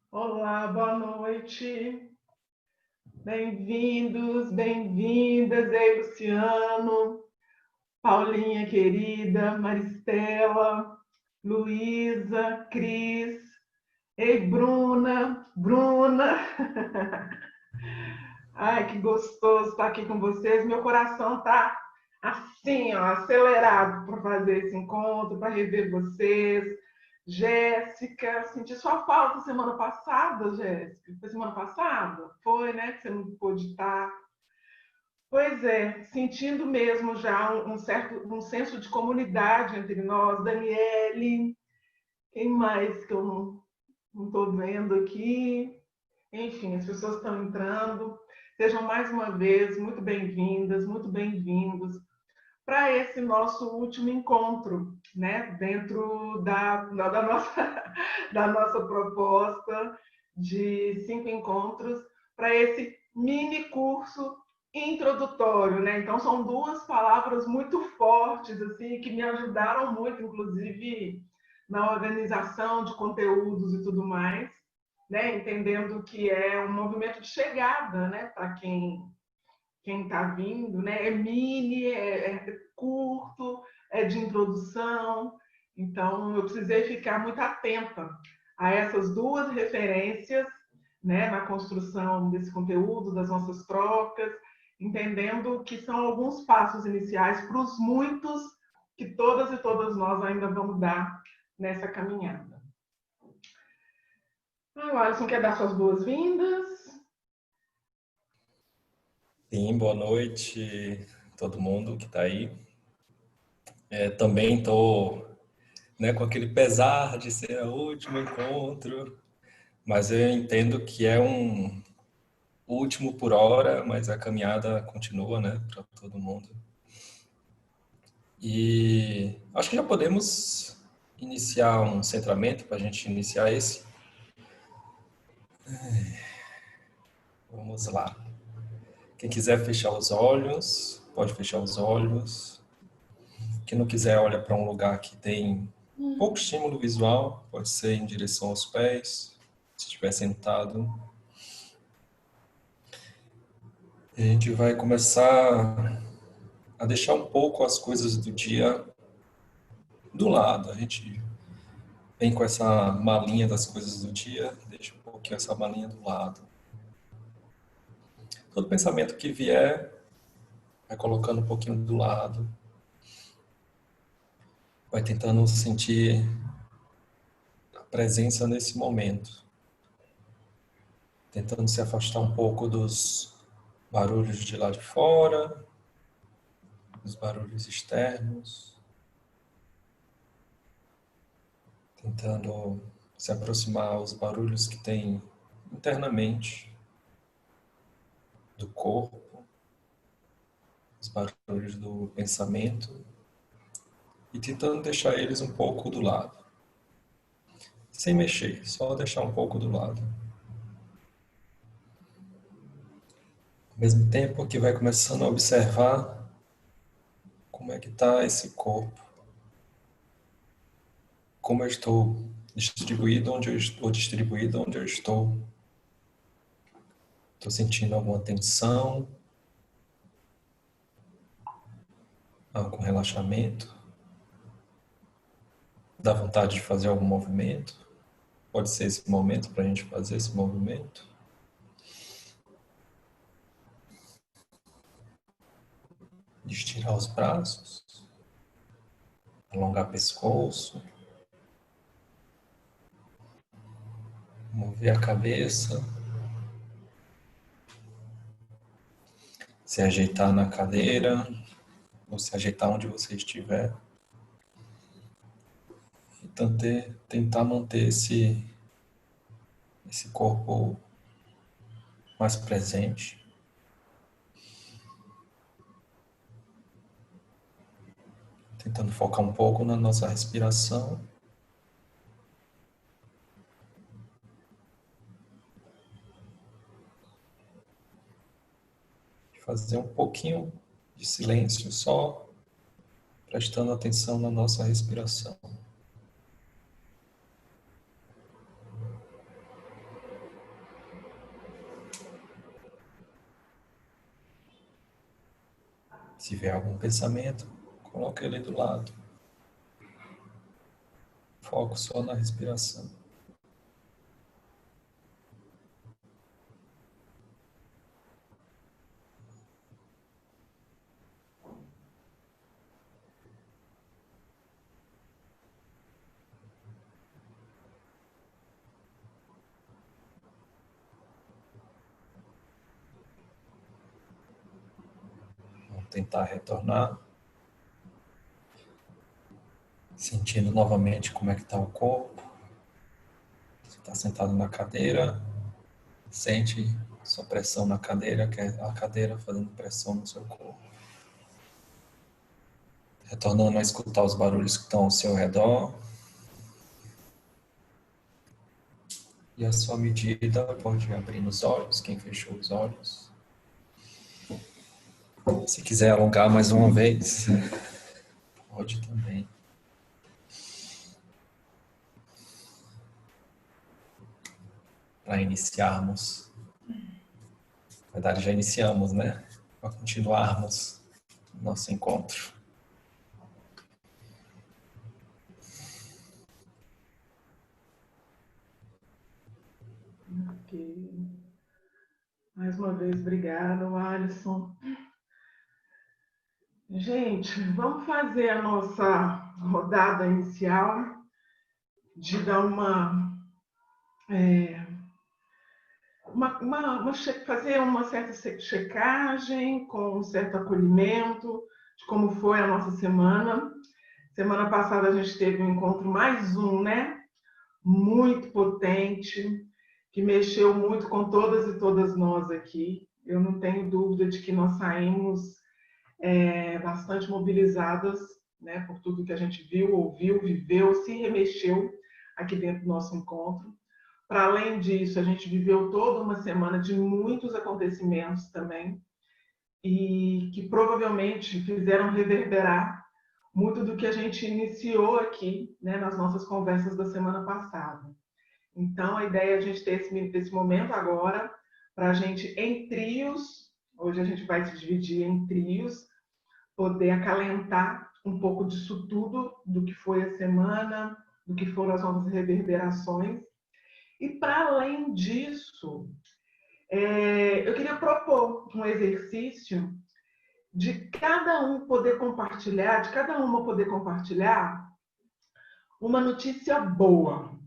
Olá, boa noite. Bem-vindos, bem-vindas. Ei, Luciano, Paulinha querida, Maristela, Luísa, Cris. Ei, Bruna. Ai, que gostoso estar aqui com vocês. Meu coração está assim, ó, acelerado para fazer esse encontro, para rever vocês. Jéssica, senti sua falta semana passada, Jéssica. Foi semana passada? Foi, né? Que você não pôde estar. Pois é, sentindo mesmo já um senso de comunidade entre nós. Daniele, quem mais que eu não estou vendo aqui? Enfim, as pessoas estão entrando. Sejam mais uma vez muito bem-vindas, muito bem-vindos para esse nosso último encontro, né? Dentro da nossa, da nossa proposta de 5 encontros para esse mini curso introdutório, né? Então são duas palavras muito fortes assim que me ajudaram muito, inclusive na organização de conteúdos e tudo mais, né? Entendendo que é um movimento de chegada, né? Para quem está vindo, né? É mini, é curto, é de introdução. Então, eu precisei ficar muito atenta a essas duas referências, né, na construção desse conteúdo, das nossas trocas, entendendo que são alguns passos iniciais para os muitos que todas e todas nós ainda vamos dar nessa caminhada. O Alisson quer dar suas boas-vindas. Sim, boa noite todo mundo que está aí. Também estou, com aquele pesar de ser o último encontro, mas eu entendo que é um último por hora, mas a caminhada continua, né, para todo mundo. E acho que já podemos iniciar um centramento para a gente iniciar esse. Vamos lá. Quem quiser fechar os olhos, pode fechar os olhos. Quem não quiser, olha para um lugar que tem pouco estímulo visual, pode ser em direção aos pés, se estiver sentado. E a gente vai começar a deixar um pouco as coisas do dia do lado. A gente vem com essa malinha das coisas do dia, deixa um pouquinho essa malinha do lado. Todo pensamento que vier, vai colocando um pouquinho do lado. Vai tentando sentir a presença nesse momento. Tentando se afastar um pouco dos barulhos de lá de fora, os barulhos externos, tentando se aproximar aos barulhos que tem internamente do corpo, os barulhos do pensamento, e tentando deixar eles um pouco do lado, sem mexer, só deixar um pouco do lado. Ao mesmo tempo que vai começando a observar como é que está esse corpo, como eu estou distribuído onde eu estou. Estou sentindo alguma tensão, algum relaxamento, dá vontade de fazer algum movimento. Pode ser esse momento para a gente fazer esse movimento. De estirar os braços, alongar o pescoço, mover a cabeça, se ajeitar na cadeira, ou se ajeitar onde você estiver. E tentar manter esse corpo mais presente. Tentando focar um pouco na nossa respiração. Fazer um pouquinho de silêncio, só prestando atenção na nossa respiração. Se vier algum pensamento, coloque ele do lado. Foco só na respiração. Vamos tentar retornar. Sentindo novamente como é que está o corpo. Você está sentado na cadeira. Sente sua pressão na cadeira, que é a cadeira fazendo pressão no seu corpo. Retornando a escutar os barulhos que estão ao seu redor. E a sua medida pode abrir os olhos, quem fechou os olhos. Se quiser alongar mais uma vez, pode também. Para iniciarmos. Na verdade, já iniciamos, né? Para continuarmos o nosso encontro. Ok. Mais uma vez, obrigada, Alisson. Gente, vamos fazer a nossa rodada inicial de dar fazer uma certa checagem, com um certo acolhimento de como foi a nossa semana. Semana passada a gente teve um encontro mais um, né? Muito potente, que mexeu muito com todas e todas nós aqui. Eu não tenho dúvida de que nós saímos bastante mobilizadas, né, por tudo que a gente viu, ouviu, viveu, se remexeu aqui dentro do nosso encontro. Para além disso, a gente viveu toda uma semana de muitos acontecimentos também, e que provavelmente fizeram reverberar muito do que a gente iniciou aqui, né, nas nossas conversas da semana passada. Então, a ideia é a gente ter esse momento agora, para a gente, em trios, hoje a gente vai se dividir em trios, poder acalentar um pouco disso tudo, do que foi a semana, do que foram as nossas reverberações. E, para além disso, eu queria propor um exercício de cada um poder compartilhar, de cada uma poder compartilhar uma notícia boa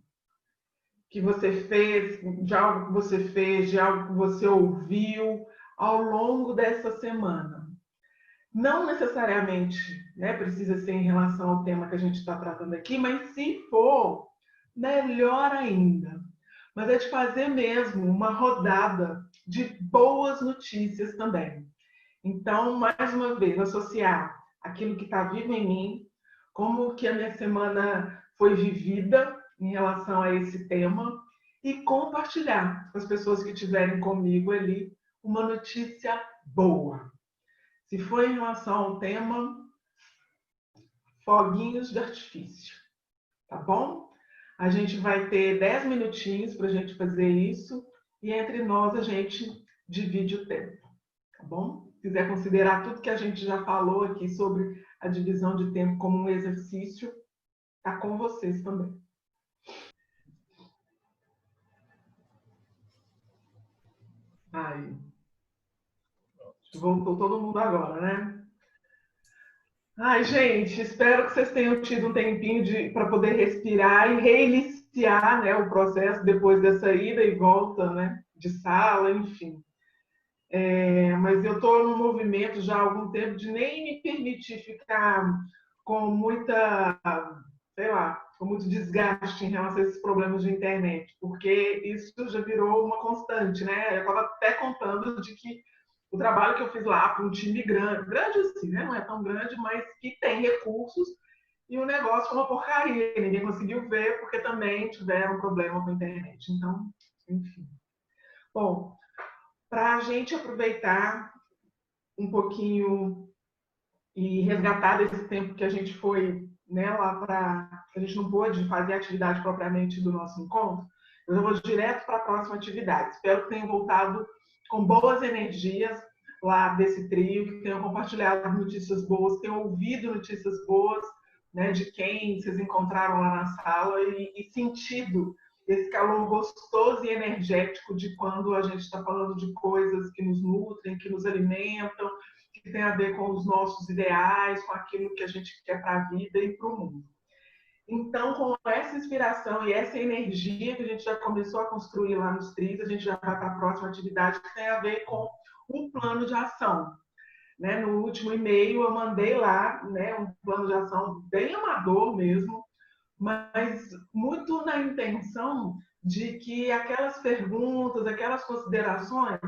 que você fez, de algo que você fez, de algo que você ouviu ao longo dessa semana. Não necessariamente, né, precisa ser em relação ao tema que a gente está tratando aqui, mas se for, melhor ainda. Mas é de fazer mesmo uma rodada de boas notícias também. Então, mais uma vez, associar aquilo que está vivo em mim, como que a minha semana foi vivida em relação a esse tema, e compartilhar com as pessoas que estiverem comigo ali uma notícia boa. Se for em relação ao tema, foguinhos de artifício, tá bom? A gente vai ter 10 minutinhos para a gente fazer isso, e entre nós a gente divide o tempo, tá bom? Se quiser considerar tudo que a gente já falou aqui sobre a divisão de tempo como um exercício, tá com vocês também. Aí. Voltou todo mundo agora, né? Ai, gente, espero que vocês tenham tido um tempinho para poder respirar e reiniciar, né, o processo depois dessa ida e volta, né, de sala, enfim. Mas eu estou num movimento já há algum tempo de nem me permitir ficar com muita, sei lá, com muito desgaste em relação a esses problemas de internet, porque isso já virou uma constante, né? Eu estava até contando de que o trabalho que eu fiz lá para um time grande, grande assim, né? Não é tão grande, mas que tem recursos, e o negócio foi uma porcaria. Ninguém conseguiu ver porque também tiveram problema com a internet. Então, enfim. Bom, para a gente aproveitar um pouquinho e resgatar desse tempo que a gente foi, né, lá para... A gente não pôde fazer a atividade propriamente do nosso encontro, eu já vou direto para a próxima atividade. Espero que tenham voltado com boas energias lá desse trio, que tenham compartilhado notícias boas, que tenham ouvido notícias boas, né, de quem vocês encontraram lá na sala e sentido esse calor gostoso e energético de quando a gente está falando de coisas que nos nutrem, que nos alimentam, que tem a ver com os nossos ideais, com aquilo que a gente quer para a vida e para o mundo. Então, com essa inspiração e essa energia que a gente já começou a construir lá nos TRIs, a gente já vai para a próxima atividade que tem a ver com o plano de ação. Né? No último e-mail eu mandei lá, né, um plano de ação bem amador mesmo, mas muito na intenção de que aquelas perguntas, aquelas considerações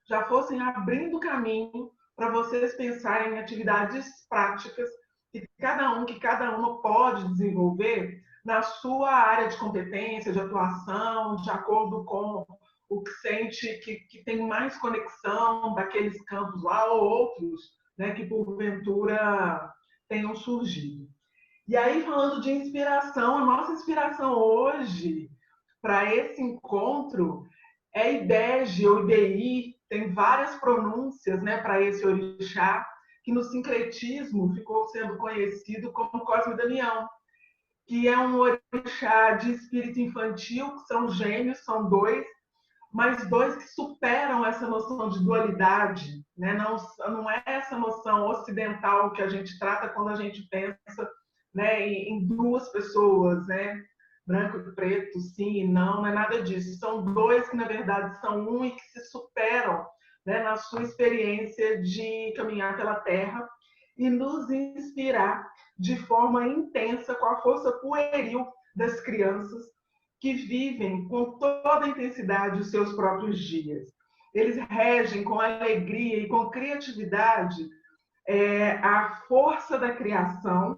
já fossem abrindo caminho para vocês pensarem em atividades práticas que cada uma pode desenvolver na sua área de competência, de atuação, de acordo com o que sente que tem mais conexão daqueles campos lá ou outros, né, que porventura tenham surgido. E aí, falando de inspiração, a nossa inspiração hoje para esse encontro é Ibege ou Ibeí, tem várias pronúncias, né, para esse orixá, que no sincretismo ficou sendo conhecido como Cosme Damião, que é um orixá de espírito infantil, que são gêmeos, são dois, mas dois que superam essa noção de dualidade, né? Não é essa noção ocidental que a gente trata quando a gente pensa, né, em duas pessoas, né? Branco e preto, sim e não, não é nada disso. São dois que, na verdade, são um e que se superam, né, na sua experiência de caminhar pela Terra e nos inspirar de forma intensa com a força pueril das crianças que vivem com toda a intensidade os seus próprios dias. Eles regem com alegria e com criatividade a força da criação,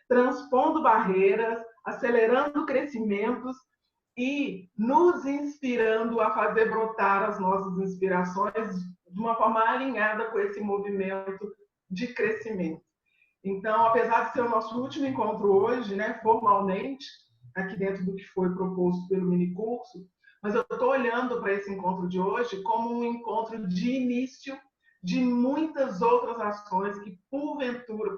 transpondo barreiras, acelerando crescimentos e nos inspirando a fazer brotar as nossas inspirações de uma forma alinhada com esse movimento de crescimento. Então, apesar de ser o nosso último encontro hoje, né, formalmente, aqui dentro do que foi proposto pelo minicurso, mas eu estou olhando para esse encontro de hoje como um encontro de início de muitas outras ações que, porventura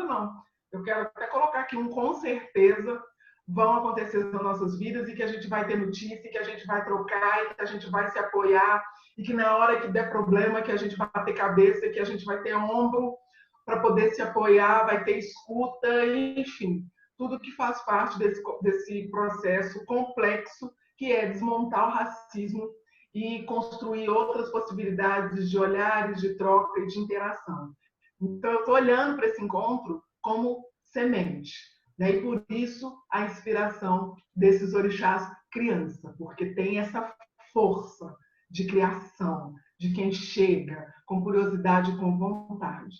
não, eu quero até colocar aqui com certeza, vão acontecer nas nossas vidas e que a gente vai ter notícia, que a gente vai trocar, e que a gente vai se apoiar, e que na hora que der problema, que a gente vai ter cabeça, que a gente vai ter ombro para poder se apoiar, vai ter escuta, enfim, tudo que faz parte desse processo complexo que é desmontar o racismo e construir outras possibilidades de olhares, de troca e de interação. Então, eu estou olhando para esse encontro como semente, né? E por isso a inspiração desses orixás criança, porque tem essa força de criação, de quem chega com curiosidade e com vontade.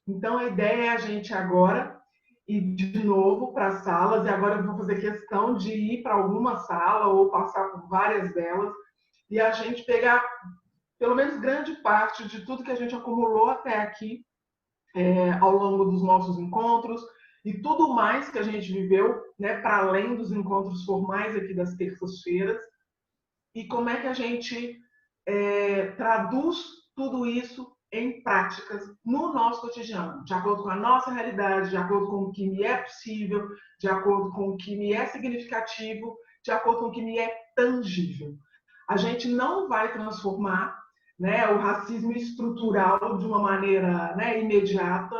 Então, a ideia é a gente agora ir de novo para as salas, e agora eu vou fazer questão de ir para alguma sala ou passar por várias delas, e a gente pegar pelo menos grande parte de tudo que a gente acumulou até aqui, ao longo dos nossos encontros, e tudo mais que a gente viveu, né, para além dos encontros formais aqui das terças-feiras, e como é que a gente traduz tudo isso em práticas no nosso cotidiano, de acordo com a nossa realidade, de acordo com o que me é possível, de acordo com o que me é significativo, de acordo com o que me é tangível. A gente não vai transformar, né, o racismo estrutural de uma maneira, né, imediata,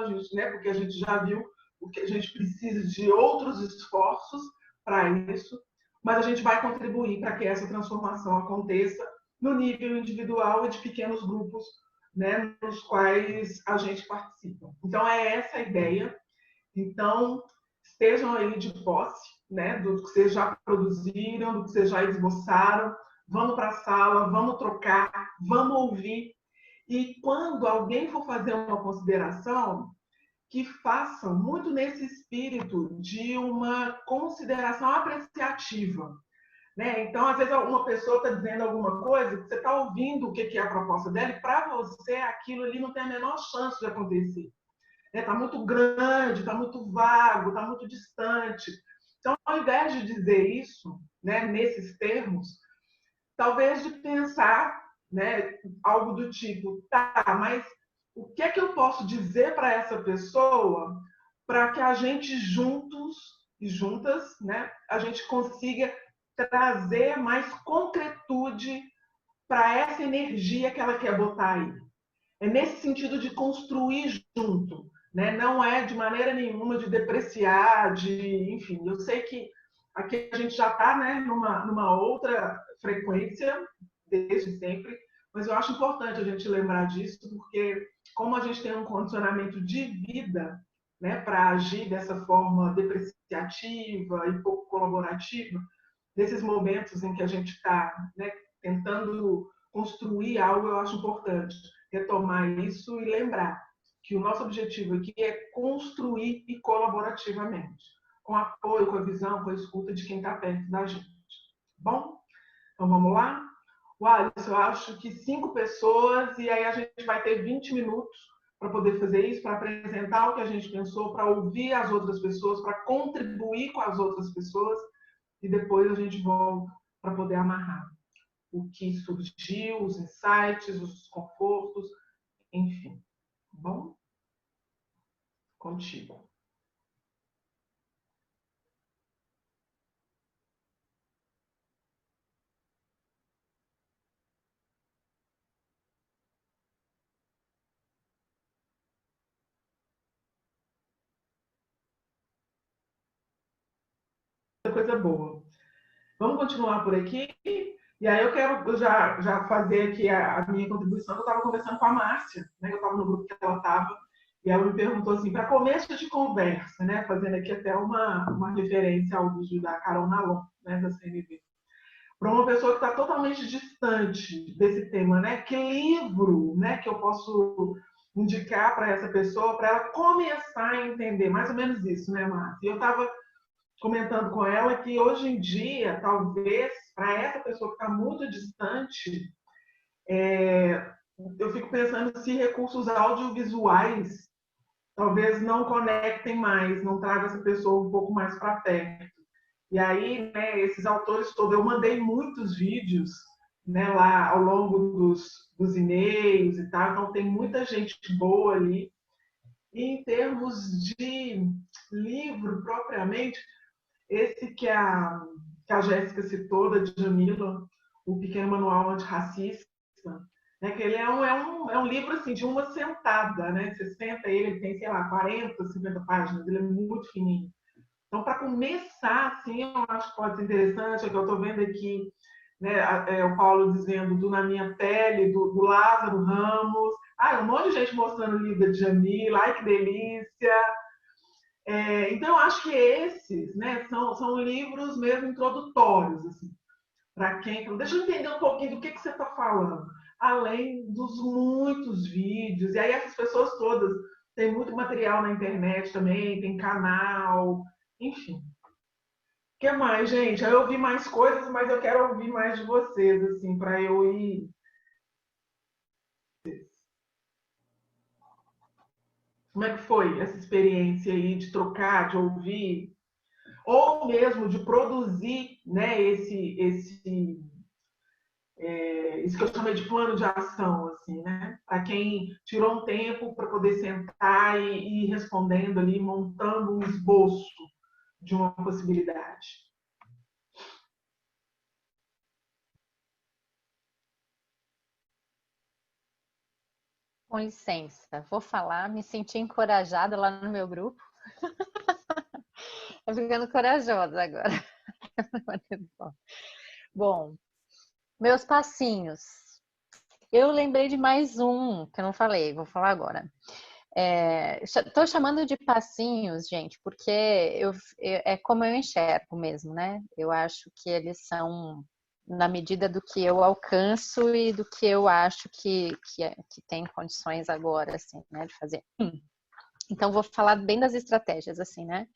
porque a gente já viu o que a gente precisa de outros esforços para isso, mas a gente vai contribuir para que essa transformação aconteça no nível individual e de pequenos grupos, né, nos quais a gente participa. Então, é essa a ideia. Então, estejam aí de posse, né, do que vocês já produziram, do que vocês já esboçaram. Vamos para a sala, vamos trocar, vamos ouvir. E quando alguém for fazer uma consideração, que façam muito nesse espírito de uma consideração apreciativa. Né? Então, às vezes, uma pessoa está dizendo alguma coisa, você está ouvindo o que é a proposta dela, e para você aquilo ali não tem a menor chance de acontecer. Está muito grande, está muito vago, está muito distante. Então, ao invés de dizer isso, né, nesses termos, talvez de pensar, né, algo do tipo, tá, mas o que é que eu posso dizer para essa pessoa para que a gente juntos e juntas, né, a gente consiga trazer mais concretude para essa energia que ela quer botar aí. É nesse sentido de construir junto, né? Não é de maneira nenhuma de depreciar, enfim, eu sei que aqui a gente já está, né, numa outra frequência desde sempre, mas eu acho importante a gente lembrar disso, porque como a gente tem um condicionamento de vida, né, para agir dessa forma depreciativa e pouco colaborativa, nesses momentos em que a gente está, né, tentando construir algo, eu acho importante retomar isso e lembrar que o nosso objetivo aqui é construir e colaborativamente, com apoio, com a visão, com a escuta de quem está perto da gente. Bom, então vamos lá? Wallace, eu acho que 5 pessoas e aí a gente vai ter 20 minutos para poder fazer isso, para apresentar o que a gente pensou, para ouvir as outras pessoas, para contribuir com as outras pessoas e depois a gente volta para poder amarrar o que surgiu, os insights, os desconfortos, enfim. Bom? Contigo. Coisa boa. Vamos continuar por aqui? E aí eu quero já fazer aqui a minha contribuição. Eu estava conversando com a Márcia, né? Eu estava no grupo que ela estava, e ela me perguntou assim, para começo de conversa, né? Fazendo aqui até uma referência ao vídeo da Carol Nalon, né? Da CNV. Para uma pessoa que está totalmente distante desse tema, né? Que livro, né? Que eu posso indicar para essa pessoa, para ela começar a entender mais ou menos isso, né, Márcia? E eu estava comentando com ela que hoje em dia, talvez, para essa pessoa que está muito distante, eu fico pensando se recursos audiovisuais talvez não conectem mais, não tragam essa pessoa um pouco mais para perto. E aí, né, esses autores todos, eu mandei muitos vídeos, né, lá ao longo dos e-mails e tal, então tem muita gente boa ali. E em termos de livro propriamente, esse que a Jéssica citou, da Djamila, o Pequeno Manual Antirracista, né, que ele é um livro assim, de uma sentada, né? Você senta ele tem, sei lá, 40, 50 páginas, ele é muito fininho. Então, para começar, assim, eu acho que pode ser interessante, é que eu estou vendo aqui, né, o Paulo dizendo do Na Minha Pele, do Lázaro Ramos, um monte de gente mostrando o livro da Djamila, ai que delícia. Então, eu acho que esses, né, são livros mesmo introdutórios, assim, para quem. Então, deixa eu entender um pouquinho do que você está falando, além dos muitos vídeos. E aí, essas pessoas todas têm muito material na internet também, tem canal, enfim. O que mais, gente? Eu ouvi mais coisas, mas eu quero ouvir mais de vocês, assim, para eu ir. Como é que foi essa experiência aí de trocar, de ouvir, ou mesmo de produzir, né, isso que eu chamei de plano de ação, assim, né? Para quem tirou um tempo para poder sentar e ir respondendo ali, montando um esboço de uma possibilidade. Com licença, vou falar, me senti encorajada lá no meu grupo. Tô ficando corajosa agora. Bom, meus passinhos. Eu lembrei de mais um que eu não falei, vou falar agora. Tô chamando de passinhos, gente, porque é como eu enxergo mesmo, né? Eu acho que eles são na medida do que eu alcanço e do que eu acho que tem condições agora, assim, né, de fazer. Então, vou falar bem das estratégias, assim, né?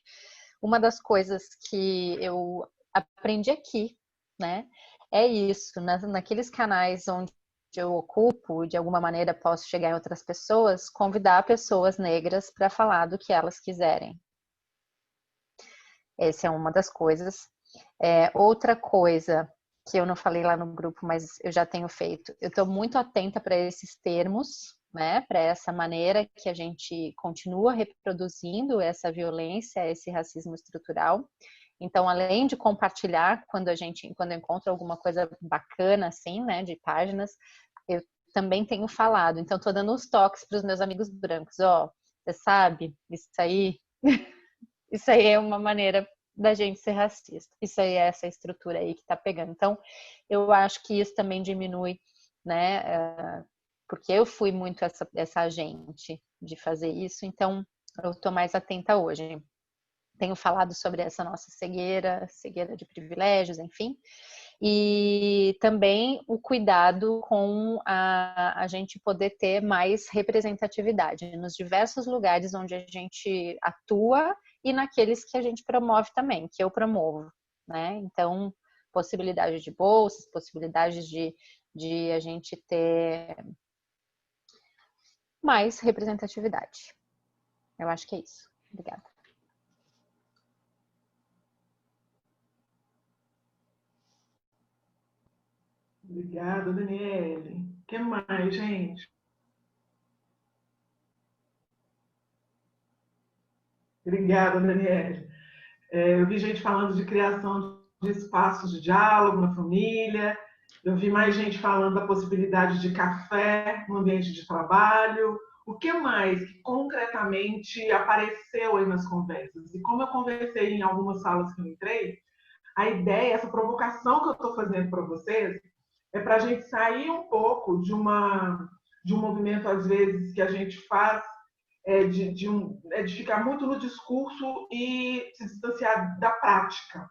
Uma das coisas que eu aprendi aqui, né, é isso, naqueles canais onde eu ocupo, de alguma maneira posso chegar em outras pessoas, convidar pessoas negras para falar do que elas quiserem. Essa é uma das coisas. Outra coisa que eu não falei lá no grupo, mas eu já tenho feito, eu estou muito atenta para esses termos, né, para essa maneira que a gente continua reproduzindo essa violência, esse racismo estrutural. Então, além de compartilhar quando eu encontro alguma coisa bacana assim, né, de páginas, eu também tenho falado. Então, estou dando uns toques para os meus amigos brancos. Ó, você sabe, isso aí é uma maneira da gente ser racista. Isso aí é essa estrutura aí que está pegando. Então, eu acho que isso também diminui, né? Porque eu fui muito essa agente de fazer isso. Então, eu estou mais atenta hoje. Tenho falado sobre essa nossa cegueira de privilégios, enfim. E também o cuidado com a gente poder ter mais representatividade nos diversos lugares onde a gente atua e naqueles que a gente promove também, que eu promovo, né? Então, possibilidade de bolsas, possibilidades de a gente ter mais representatividade. Eu acho que é isso. Obrigada. Obrigada, Daniele. O que mais, gente? Obrigada, Daniele. Eu vi gente falando de criação de espaços de diálogo na família. Eu vi mais gente falando da possibilidade de café no ambiente de trabalho. O que mais que concretamente apareceu aí nas conversas? E como eu conversei em algumas salas que eu entrei, a ideia, essa provocação que eu estou fazendo para vocês, é para a gente sair um pouco de um movimento, às vezes, que a gente faz de ficar muito no discurso e se distanciar da prática.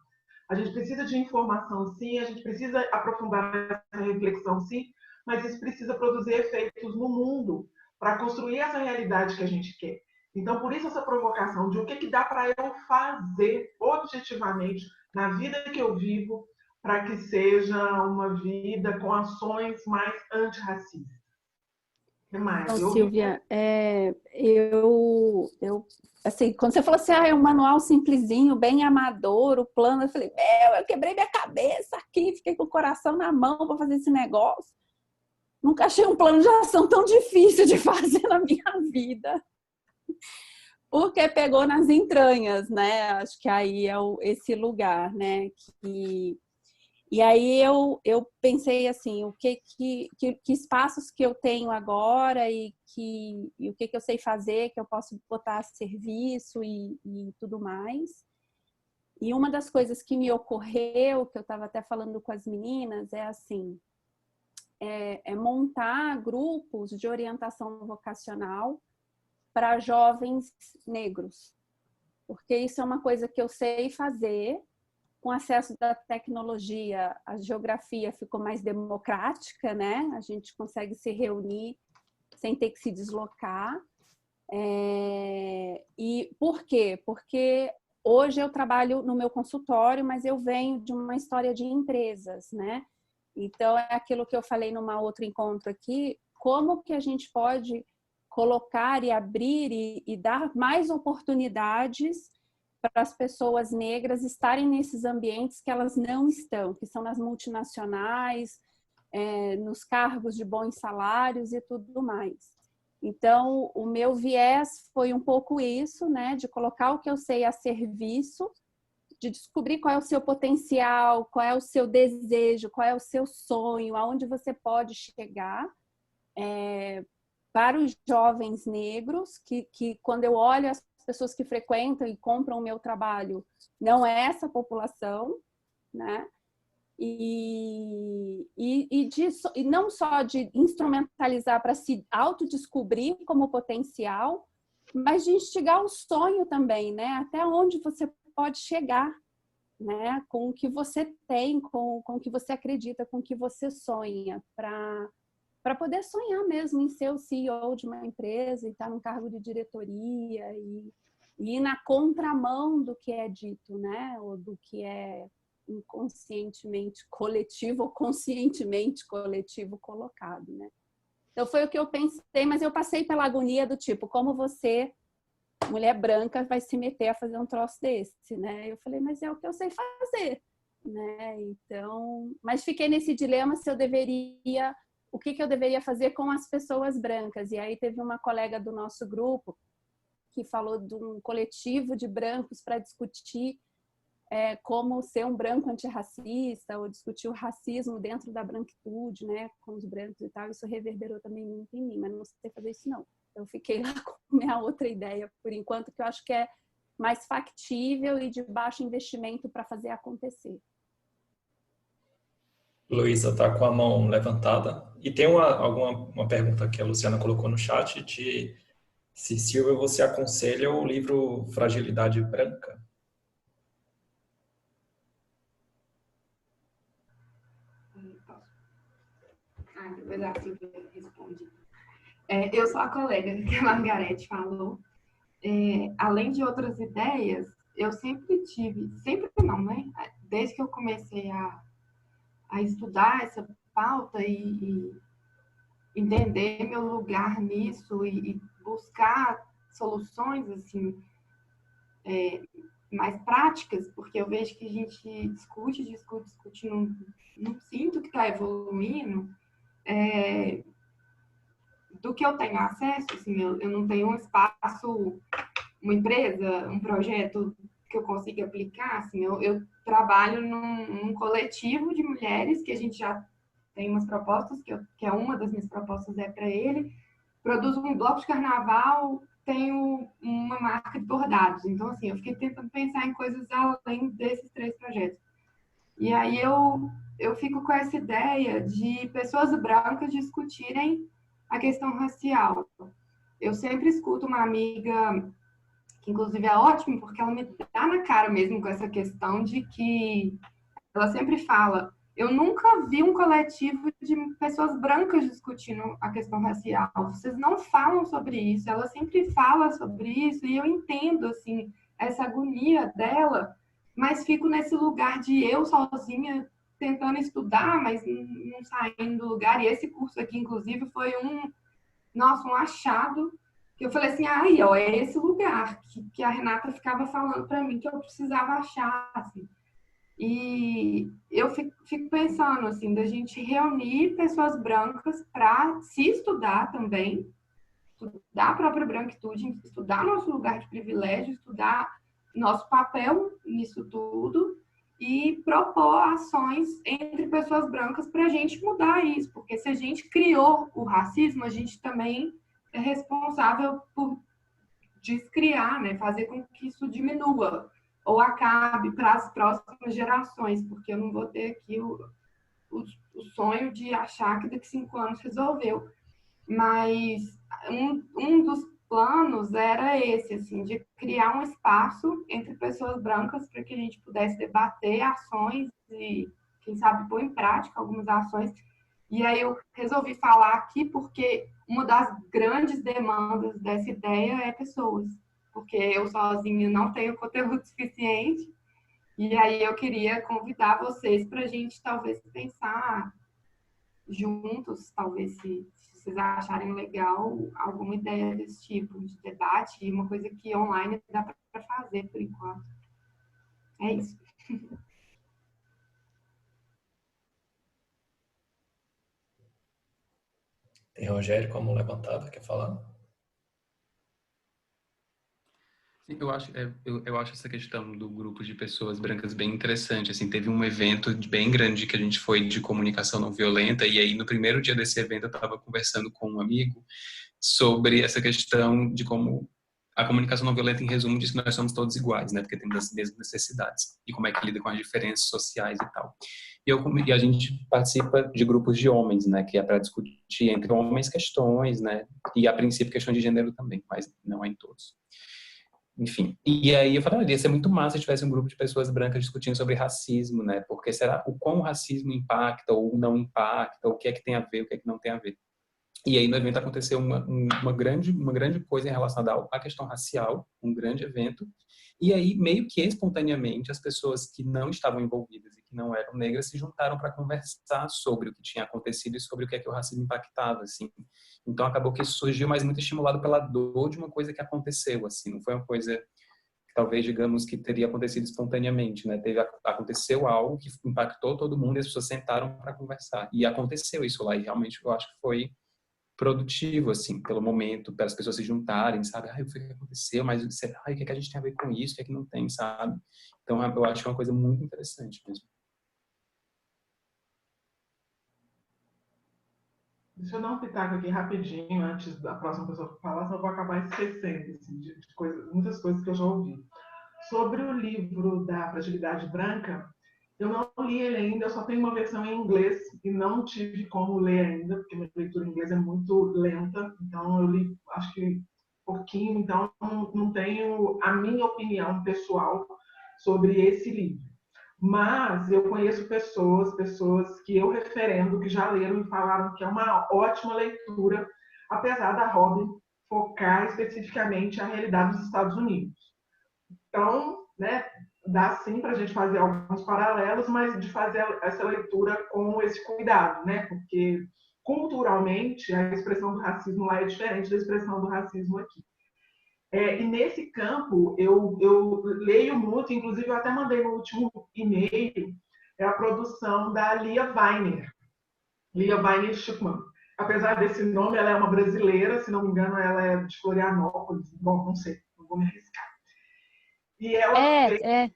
A gente precisa de informação, sim, a gente precisa aprofundar essa reflexão, sim, mas isso precisa produzir efeitos no mundo para construir essa realidade que a gente quer. Então, por isso essa provocação de o que dá para eu fazer objetivamente na vida que eu vivo para que seja uma vida com ações mais antirracistas. O que mais? Então, Silvia, assim, quando você falou assim, é um manual simplesinho, bem amador, o plano, eu falei, eu quebrei minha cabeça aqui, fiquei com o coração na mão para fazer esse negócio. Nunca achei um plano de ação tão difícil de fazer na minha vida. Porque pegou nas entranhas, né? Acho que aí é esse lugar, né? E aí eu pensei assim, que espaços que eu tenho agora e o que eu sei fazer, que eu posso botar a serviço e tudo mais. E uma das coisas que me ocorreu, que eu estava até falando com as meninas, é assim, montar grupos de orientação vocacional para jovens negros. Porque isso é uma coisa que eu sei fazer. Com acesso da tecnologia, a geografia ficou mais democrática, né? A gente consegue se reunir sem ter que se deslocar. E por quê? Porque hoje eu trabalho no meu consultório, mas eu venho de uma história de empresas, né? Então, é aquilo que eu falei numa outro encontro aqui, como que a gente pode colocar e abrir e dar mais oportunidades para as pessoas negras estarem nesses ambientes que elas não estão, que são nas multinacionais, nos cargos de bons salários e tudo mais. Então, o meu viés foi um pouco isso, né, de colocar o que eu sei a serviço, de descobrir qual é o seu potencial, qual é o seu desejo, qual é o seu sonho, aonde você pode chegar, para os jovens negros, que quando eu olho as pessoas que frequentam e compram o meu trabalho, não é essa população, né? E não só de instrumentalizar para se autodescobrir como potencial, mas de instigar o sonho também, né? Até onde você pode chegar, né? Com o que você tem, com o que você acredita, com o que você sonha, para poder sonhar mesmo em ser o CEO de uma empresa e estar num cargo de diretoria e ir na contramão do que é dito, né? Ou do que é inconscientemente coletivo ou conscientemente coletivo colocado, né? Então foi o que eu pensei, mas eu passei pela agonia do tipo, como você, mulher branca, vai se meter a fazer um troço desse, né? Eu falei, mas é o que eu sei fazer, né? Então, mas fiquei nesse dilema se eu deveria o que eu deveria fazer com as pessoas brancas. E aí teve uma colega do nosso grupo que falou de um coletivo de brancos para discutir como ser um branco antirracista, ou discutir o racismo dentro da branquitude, né, com os brancos e tal. Isso reverberou também muito em mim, mas não sei fazer isso não. Eu fiquei lá com minha outra ideia, por enquanto, que eu acho que é mais factível e de baixo investimento para fazer acontecer. Luísa está com a mão levantada. E tem uma pergunta que a Luciana colocou no chat de se, Silvia, você aconselha o livro Fragilidade Branca? Depois a Silvia responde. Eu sou a colega que a Margarete falou. Além de outras ideias, eu sempre não, né? Desde que eu comecei a estudar essa pauta e entender meu lugar nisso e buscar soluções assim mais práticas, porque eu vejo que a gente discute, não sinto que está evoluindo. Do que eu tenho acesso, assim, eu não tenho um espaço, uma empresa, um projeto que eu consiga aplicar, assim, eu trabalho num coletivo de mulheres que a gente já tem umas propostas, que é uma das minhas propostas para ele, produzo um bloco de carnaval, tenho uma marca de bordados, então, assim, eu fiquei tentando pensar em coisas além desses 3 projetos. E aí eu fico com essa ideia de pessoas brancas discutirem a questão racial. Eu sempre escuto uma amiga, que inclusive é ótimo, porque ela me dá na cara mesmo com essa questão de que ela sempre fala, eu nunca vi um coletivo de pessoas brancas discutindo a questão racial. Vocês não falam sobre isso. Ela sempre fala sobre isso e eu entendo, assim, essa agonia dela, mas fico nesse lugar de eu sozinha tentando estudar, mas não saindo do lugar. E esse curso aqui, inclusive, foi um achado, que eu falei assim, é esse lugar que a Renata ficava falando para mim que eu precisava achar, assim. E eu fico pensando, assim, da gente reunir pessoas brancas para se estudar também, estudar a própria branquitude, estudar nosso lugar de privilégio, estudar nosso papel nisso tudo e propor ações entre pessoas brancas para a gente mudar isso, porque se a gente criou o racismo, a gente também é responsável por descriar, né, fazer com que isso diminua ou acabe para as próximas gerações, porque eu não vou ter aqui o sonho de achar que daqui 5 anos resolveu. Mas um dos planos era esse, assim, de criar um espaço entre pessoas brancas para que a gente pudesse debater ações e, quem sabe, pôr em prática algumas ações. E aí eu resolvi falar aqui porque uma das grandes demandas dessa ideia é pessoas, porque eu sozinha não tenho conteúdo suficiente. E aí eu queria convidar vocês para a gente talvez pensar juntos, talvez se vocês acharem legal, alguma ideia desse tipo de debate, e uma coisa que online dá para fazer por enquanto. É isso. Tem Rogério com a mão levantada, quer falar? Eu acho essa questão do grupo de pessoas brancas bem interessante. Assim, teve um evento bem grande que a gente foi de comunicação não violenta, e aí no primeiro dia desse evento eu estava conversando com um amigo sobre essa questão de como a comunicação não violenta, em resumo, diz que nós somos todos iguais, né? Porque temos as mesmas necessidades, e como é que lida com as diferenças sociais e tal. E a gente participa de grupos de homens, né? Que é para discutir entre homens questões, né? E a princípio questão de gênero também, mas não é em todos. Enfim, e aí eu falei, ia ser muito massa se tivesse um grupo de pessoas brancas discutindo sobre racismo, né? Porque será o quão o racismo impacta ou não impacta, o que é que tem a ver, o que é que não tem a ver. E aí no evento aconteceu uma grande coisa em relação à questão racial, um grande evento. E aí, meio que espontaneamente, as pessoas que não estavam envolvidas e que não eram negras se juntaram para conversar sobre o que tinha acontecido e sobre o que é que o racismo impactava, assim. Então, acabou que isso surgiu, mas muito estimulado pela dor de uma coisa que aconteceu, assim. Não foi uma coisa que talvez, digamos, que teria acontecido espontaneamente, né? Aconteceu algo que impactou todo mundo e as pessoas sentaram para conversar. E aconteceu isso lá, e realmente eu acho que foi produtivo, assim, pelo momento, para as pessoas se juntarem, sabe? Ai, o que aconteceu? Mas, ai, o que a gente tem a ver com isso? O que é que não tem, sabe? Então, eu acho que é uma coisa muito interessante mesmo. Deixa eu dar um pitaco aqui rapidinho, antes da próxima pessoa falar, senão eu vou acabar esquecendo assim, de coisas, muitas coisas que eu já ouvi. Sobre o livro da Fragilidade Branca, eu não li ele ainda, eu só tenho uma versão em inglês e não tive como ler ainda, porque minha leitura em inglês é muito lenta, então eu li, acho que pouquinho, então não tenho a minha opinião pessoal sobre esse livro. Mas eu conheço pessoas que eu referendo, que já leram e falaram que é uma ótima leitura, apesar da Robin focar especificamente a realidade dos Estados Unidos. Então, né, dá sim para a gente fazer alguns paralelos, mas de fazer essa leitura com esse cuidado, né? Porque culturalmente a expressão do racismo lá é diferente da expressão do racismo aqui. E nesse campo eu leio muito, inclusive eu até mandei no último e-mail, a produção da Lia Weiner Schuckmann. Apesar desse nome, ela é uma brasileira, se não me engano, ela é de Florianópolis. Bom, não sei, não vou me arriscar. E ela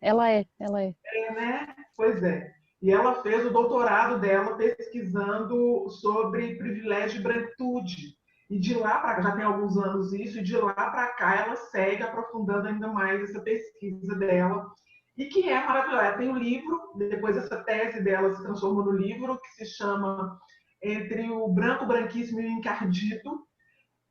ela é. Né? Pois é. E ela fez o doutorado dela pesquisando sobre privilégio e branquitude. E de lá para cá, já tem alguns anos isso, e de lá para cá ela segue aprofundando ainda mais essa pesquisa dela. E que é maravilhosa. Ela tem um livro, depois essa tese dela se transformou no livro, que se chama Entre o Branco, Branquíssimo e o Encardido,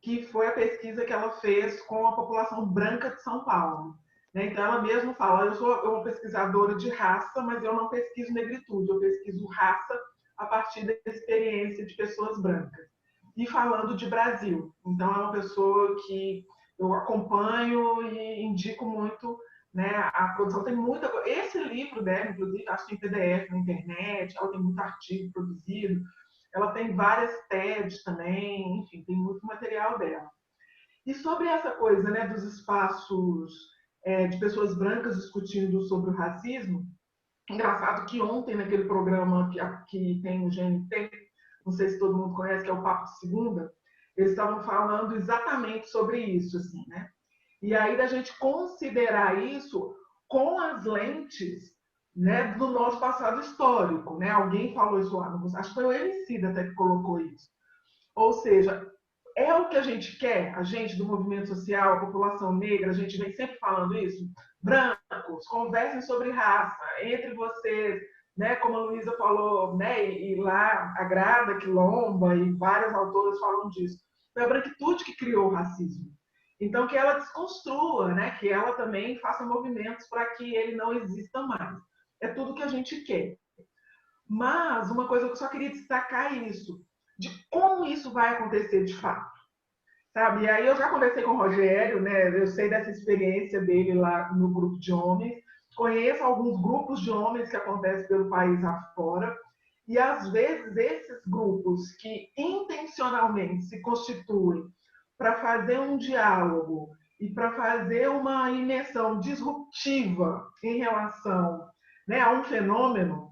que foi a pesquisa que ela fez com a população branca de São Paulo. Então, ela mesma fala, eu sou uma pesquisadora de raça, mas eu não pesquiso negritude, eu pesquiso raça a partir da experiência de pessoas brancas. E falando de Brasil. Então, é uma pessoa que eu acompanho e indico muito, né? A produção tem muita coisa. Esse livro dela, inclusive, acho que tem PDF na internet, ela tem muito artigo produzido, ela tem várias TEDs também, enfim, tem muito material dela. E sobre essa coisa, né, dos espaços de pessoas brancas discutindo sobre o racismo, engraçado que ontem, naquele programa que tem o GNT, não sei se todo mundo conhece, que é o Papo de Segunda, eles estavam falando exatamente sobre isso, assim, né? E aí da gente considerar isso com as lentes, né, do nosso passado histórico, né? Alguém falou isso lá, acho que foi o Emicida até que colocou isso. Ou seja, é o que a gente quer, a gente do movimento social, a população negra, a gente vem sempre falando isso. Brancos, conversem sobre raça, entre vocês, né? Como a Luísa falou, né? E lá a Grada Quilomba e várias autoras falam disso. Foi a branquitude que criou o racismo. Então, que ela desconstrua, né? Que ela também faça movimentos para que ele não exista mais. É tudo que a gente quer. Mas uma coisa que eu só queria destacar é isso, de como isso vai acontecer de fato. Sabe? E aí eu já conversei com o Rogério, né? Eu sei dessa experiência dele lá no grupo de homens, conheço alguns grupos de homens que acontecem pelo país afora, e às vezes esses grupos que intencionalmente se constituem para fazer um diálogo e para fazer uma imersão disruptiva em relação, né, a um fenômeno,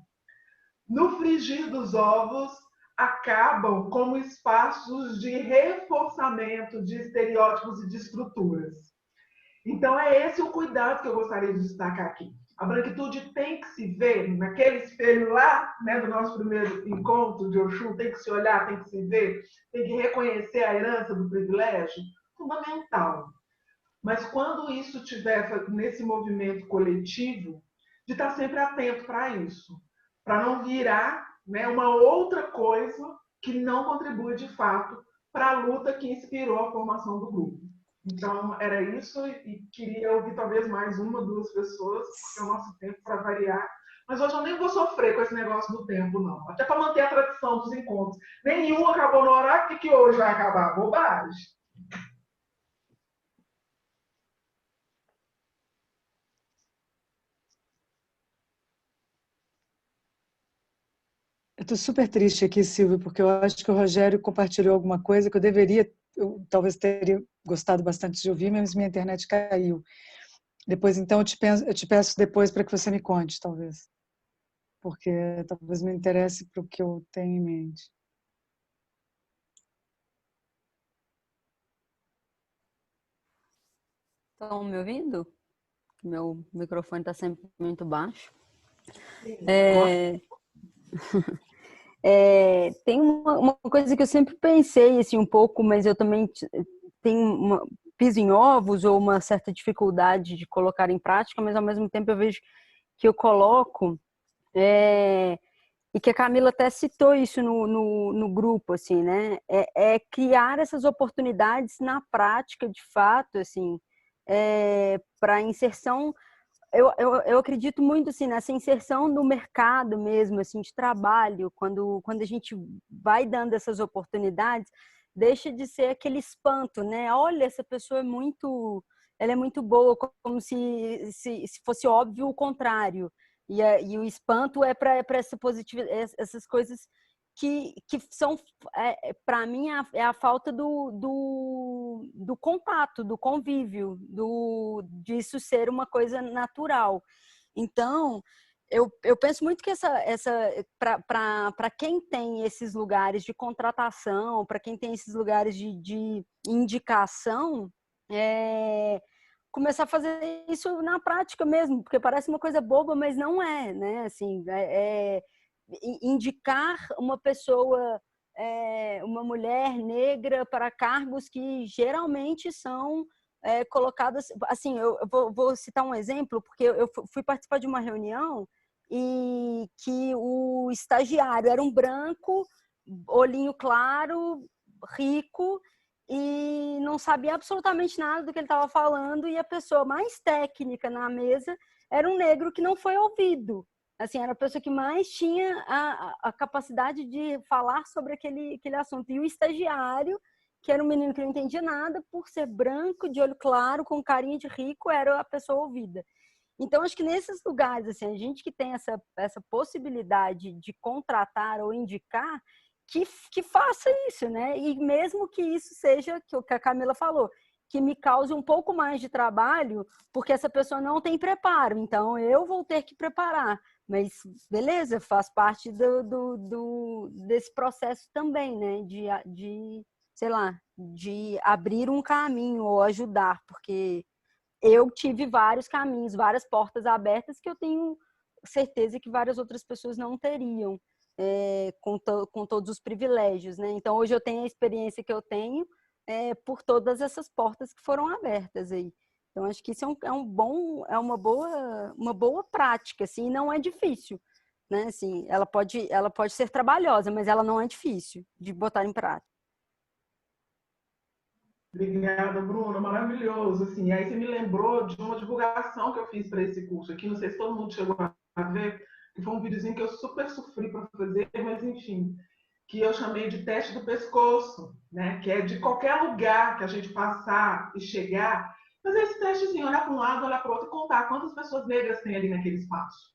no frigir dos ovos, acabam como espaços de reforçamento de estereótipos e de estruturas. Então, é esse o cuidado que eu gostaria de destacar aqui. A branquitude tem que se ver naquele espelho lá, né, do nosso primeiro encontro de Oxum, tem que se olhar, tem que se ver, tem que reconhecer a herança do privilégio, fundamental. Mas quando isso estiver nesse movimento coletivo, de estar sempre atento para isso, para não virar, né, uma outra coisa que não contribui de fato para a luta que inspirou a formação do grupo. Então, era isso, e queria ouvir talvez mais uma, duas pessoas, porque é o nosso tempo para variar. Mas hoje eu nem vou sofrer com esse negócio do tempo, não. Até para manter a tradição dos encontros. Nenhum acabou no horário, por que hoje vai acabar? Bobagem. Eu estou super triste aqui, Silvia, porque eu acho que o Rogério compartilhou alguma coisa que eu talvez teria gostado bastante de ouvir, mas minha internet caiu. Depois, então, eu te peço depois para que você me conte, talvez. Porque talvez me interesse para o que eu tenho em mente. Estão me ouvindo? Meu microfone está sempre muito baixo. Tem uma coisa que eu sempre pensei assim, um pouco, mas eu também tenho piso em ovos ou uma certa dificuldade de colocar em prática, mas ao mesmo tempo eu vejo que eu coloco, e que a Camila até citou isso no grupo, assim, né? Criar essas oportunidades na prática, de fato, assim, para inserção. Eu acredito muito assim, nessa inserção no mercado mesmo, assim, de trabalho, quando a gente vai dando essas oportunidades, deixa de ser aquele espanto, né? Olha, essa pessoa ela é muito boa, como se fosse óbvio o contrário. E o espanto é para essa positividade, essas coisas que são, para mim, é a falta do contato, do convívio, disso ser uma coisa natural. Então, eu penso muito que para quem tem esses lugares de contratação, para quem tem esses lugares de indicação, começar a fazer isso na prática mesmo, porque parece uma coisa boba, mas não é, né? Assim, indicar uma pessoa, uma mulher negra para cargos que geralmente são colocadas. Assim, eu vou citar um exemplo, porque eu fui participar de uma reunião e que o estagiário era um branco, olhinho claro, rico, e não sabia absolutamente nada do que ele estava falando, e a pessoa mais técnica na mesa era um negro que não foi ouvido. Assim, era a pessoa que mais tinha a capacidade de falar sobre aquele assunto. E o estagiário, que era um menino que não entendia nada, por ser branco, de olho claro, com carinha de rico, era a pessoa ouvida. Então, acho que nesses lugares, assim, a gente que tem essa possibilidade de contratar ou indicar, que faça isso, né? E mesmo que isso seja, que o que a Camila falou, que me cause um pouco mais de trabalho, porque essa pessoa não tem preparo, então eu vou ter que preparar. Mas, beleza, faz parte desse processo também, né? Sei lá, de abrir um caminho ou ajudar, porque eu tive vários caminhos, várias portas abertas que eu tenho certeza que várias outras pessoas não teriam, com todos os privilégios, né? Então, hoje eu tenho a experiência que eu tenho por todas essas portas que foram abertas aí. Então, acho que isso é uma boa prática, assim, e não é difícil, né? Assim, ela pode ser trabalhosa, mas ela não é difícil de botar em prática. Obrigada, Bruna, maravilhoso. Assim, aí você me lembrou de uma divulgação que eu fiz para esse curso aqui, não sei se todo mundo chegou a ver, que foi um videozinho que eu super sofri para fazer, mas enfim, que eu chamei de teste do pescoço, né? Que é de qualquer lugar que a gente passar e chegar, fazer esse teste assim, olhar para um lado, olhar para o outro e contar quantas pessoas negras tem ali naquele espaço.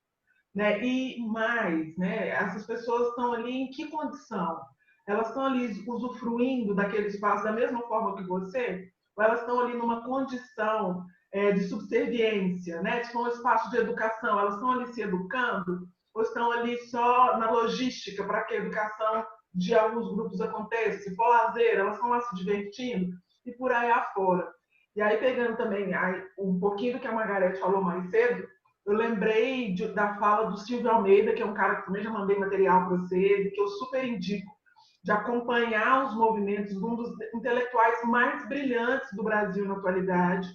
Né? E mais, né? Essas pessoas estão ali em que condição? Elas estão ali usufruindo daquele espaço da mesma forma que você? Ou elas estão ali numa condição de subserviência, né? Se for um espaço de educação, elas estão ali se educando? Ou estão ali só na logística para que a educação de alguns grupos aconteça? Se for lazer, elas estão lá se divertindo? E por aí afora. E aí, pegando também um pouquinho do que a Margareth falou mais cedo, eu lembrei da fala do Silvio Almeida, que é um cara que também já mandei material para vocês, que eu super indico, de acompanhar os movimentos de um dos intelectuais mais brilhantes do Brasil na atualidade,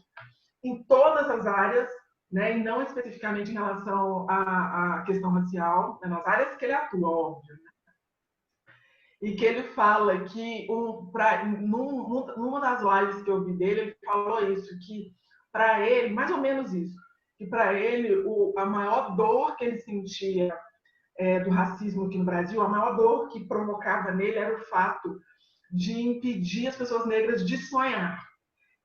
em todas as áreas, né, e não especificamente em relação à questão racial, né, nas áreas que ele atua, óbvio. Né? E que ele fala que, numa das lives que eu vi dele, ele falou isso, que para ele, mais ou menos isso, que para ele a maior dor que ele sentia do racismo aqui no Brasil, a maior dor que provocava nele era o fato de impedir as pessoas negras de sonhar.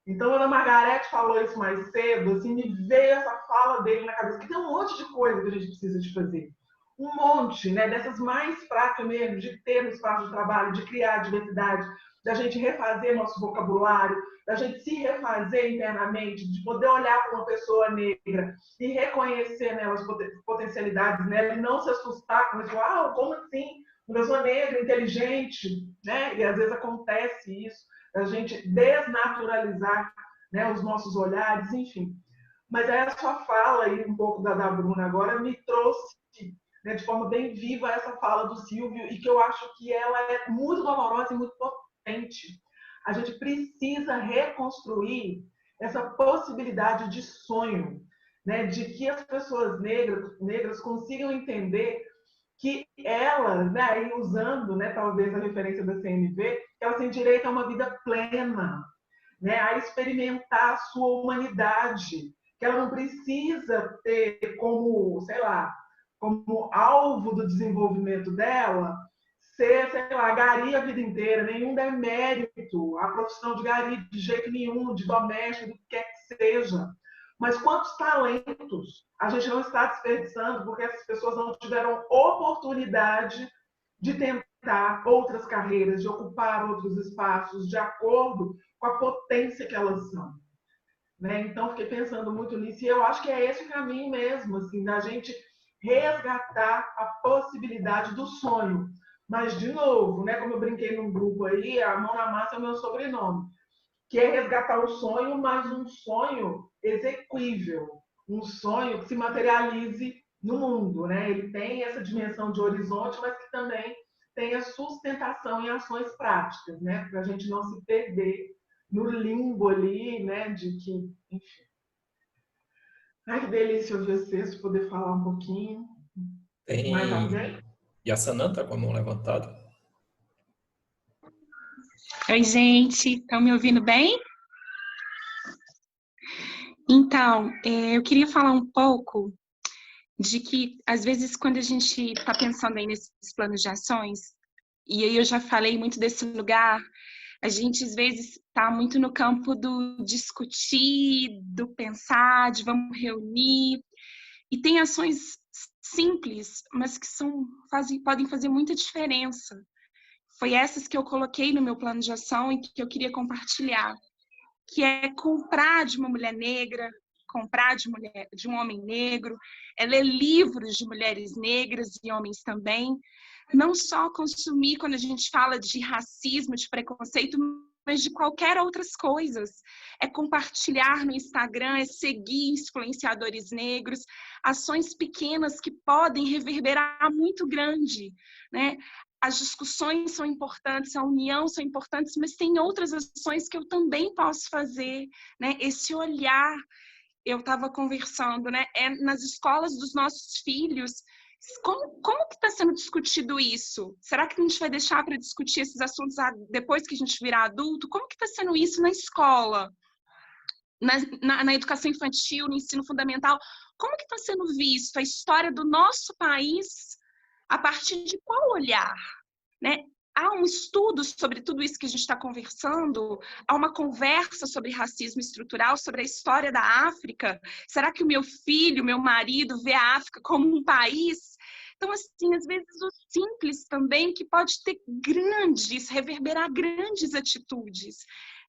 Então, quando a Margareth falou isso mais cedo, assim, me veio essa fala dele na cabeça, que tem um monte de coisa que a gente precisa de fazer. um monte, né, dessas mais fracas mesmo, de ter um espaço de trabalho, de criar diversidade, da gente refazer nosso vocabulário, da gente se refazer internamente, de poder olhar para uma pessoa negra e reconhecer nela as potencialidades nela e não se assustar com isso, como assim? Uma pessoa negra, inteligente, né? E às vezes acontece isso, a gente desnaturalizar, né, os nossos olhares, enfim. Mas aí a sua fala aí, um pouco da Bruna agora, me trouxe, né, de forma bem viva essa fala do Silvio, e que eu acho que ela é muito dolorosa e muito potente. A gente precisa reconstruir essa possibilidade de sonho, né, de que as pessoas negras consigam entender que elas, né, usando, né, talvez a referência da CNV, elas têm direito a uma vida plena, né, a experimentar a sua humanidade, que ela não precisa ter como, sei lá, como alvo do desenvolvimento dela ser, sei lá, gari a vida inteira, nenhum demérito à profissão de gari de jeito nenhum, de doméstico, do que quer que seja. Mas quantos talentos a gente não está desperdiçando porque essas pessoas não tiveram oportunidade de tentar outras carreiras, de ocupar outros espaços de acordo com a potência que elas são. Né? Então, fiquei pensando muito nisso e eu acho que é esse o caminho mesmo, assim, da gente resgatar a possibilidade do sonho. Mas, de novo, né, como eu brinquei num grupo aí, a Mão na Massa é o meu sobrenome, que é resgatar o sonho, mas um sonho exequível, um sonho que se materialize no mundo. Né? Ele tem essa dimensão de horizonte, mas que também tem a sustentação em ações práticas, né? Para a gente não se perder no limbo ali, né? De que, enfim. Ai, que delícia ouvir vocês, poder falar um pouquinho. Mais alguém? E a Sanã está com a mão levantada. Oi, gente. Estão me ouvindo bem? Então, eu queria falar um pouco de que, às vezes, quando a gente está pensando aí nesses planos de ações, e aí eu já falei muito desse lugar, a gente, às vezes, está muito no campo do discutir, do pensar, de vamos reunir, e tem ações simples, mas que podem fazer muita diferença. Foi essas que eu coloquei no meu plano de ação e que eu queria compartilhar, que é comprar de uma mulher negra, comprar de um homem negro, é ler livros de mulheres negras e homens também, não só consumir quando a gente fala de racismo, de preconceito, mas de qualquer outras coisas. É compartilhar no Instagram, é seguir influenciadores negros, ações pequenas que podem reverberar muito grande, né? As discussões são importantes, a união são importantes, mas tem outras ações que eu também posso fazer, né? Esse olhar, eu estava conversando, né? Nas escolas dos nossos filhos, como que está sendo discutido isso? Será que a gente vai deixar para discutir esses assuntos depois que a gente virar adulto? Como que está sendo isso na escola? Na educação infantil, no ensino fundamental? Como que está sendo visto a história do nosso país a partir de qual olhar? Né? Há um estudo sobre tudo isso que a gente está conversando? Há uma conversa sobre racismo estrutural, sobre a história da África? Será que o meu filho, meu marido, vê a África como um país? Então, assim, às vezes o simples também, que pode ter reverberar grandes atitudes.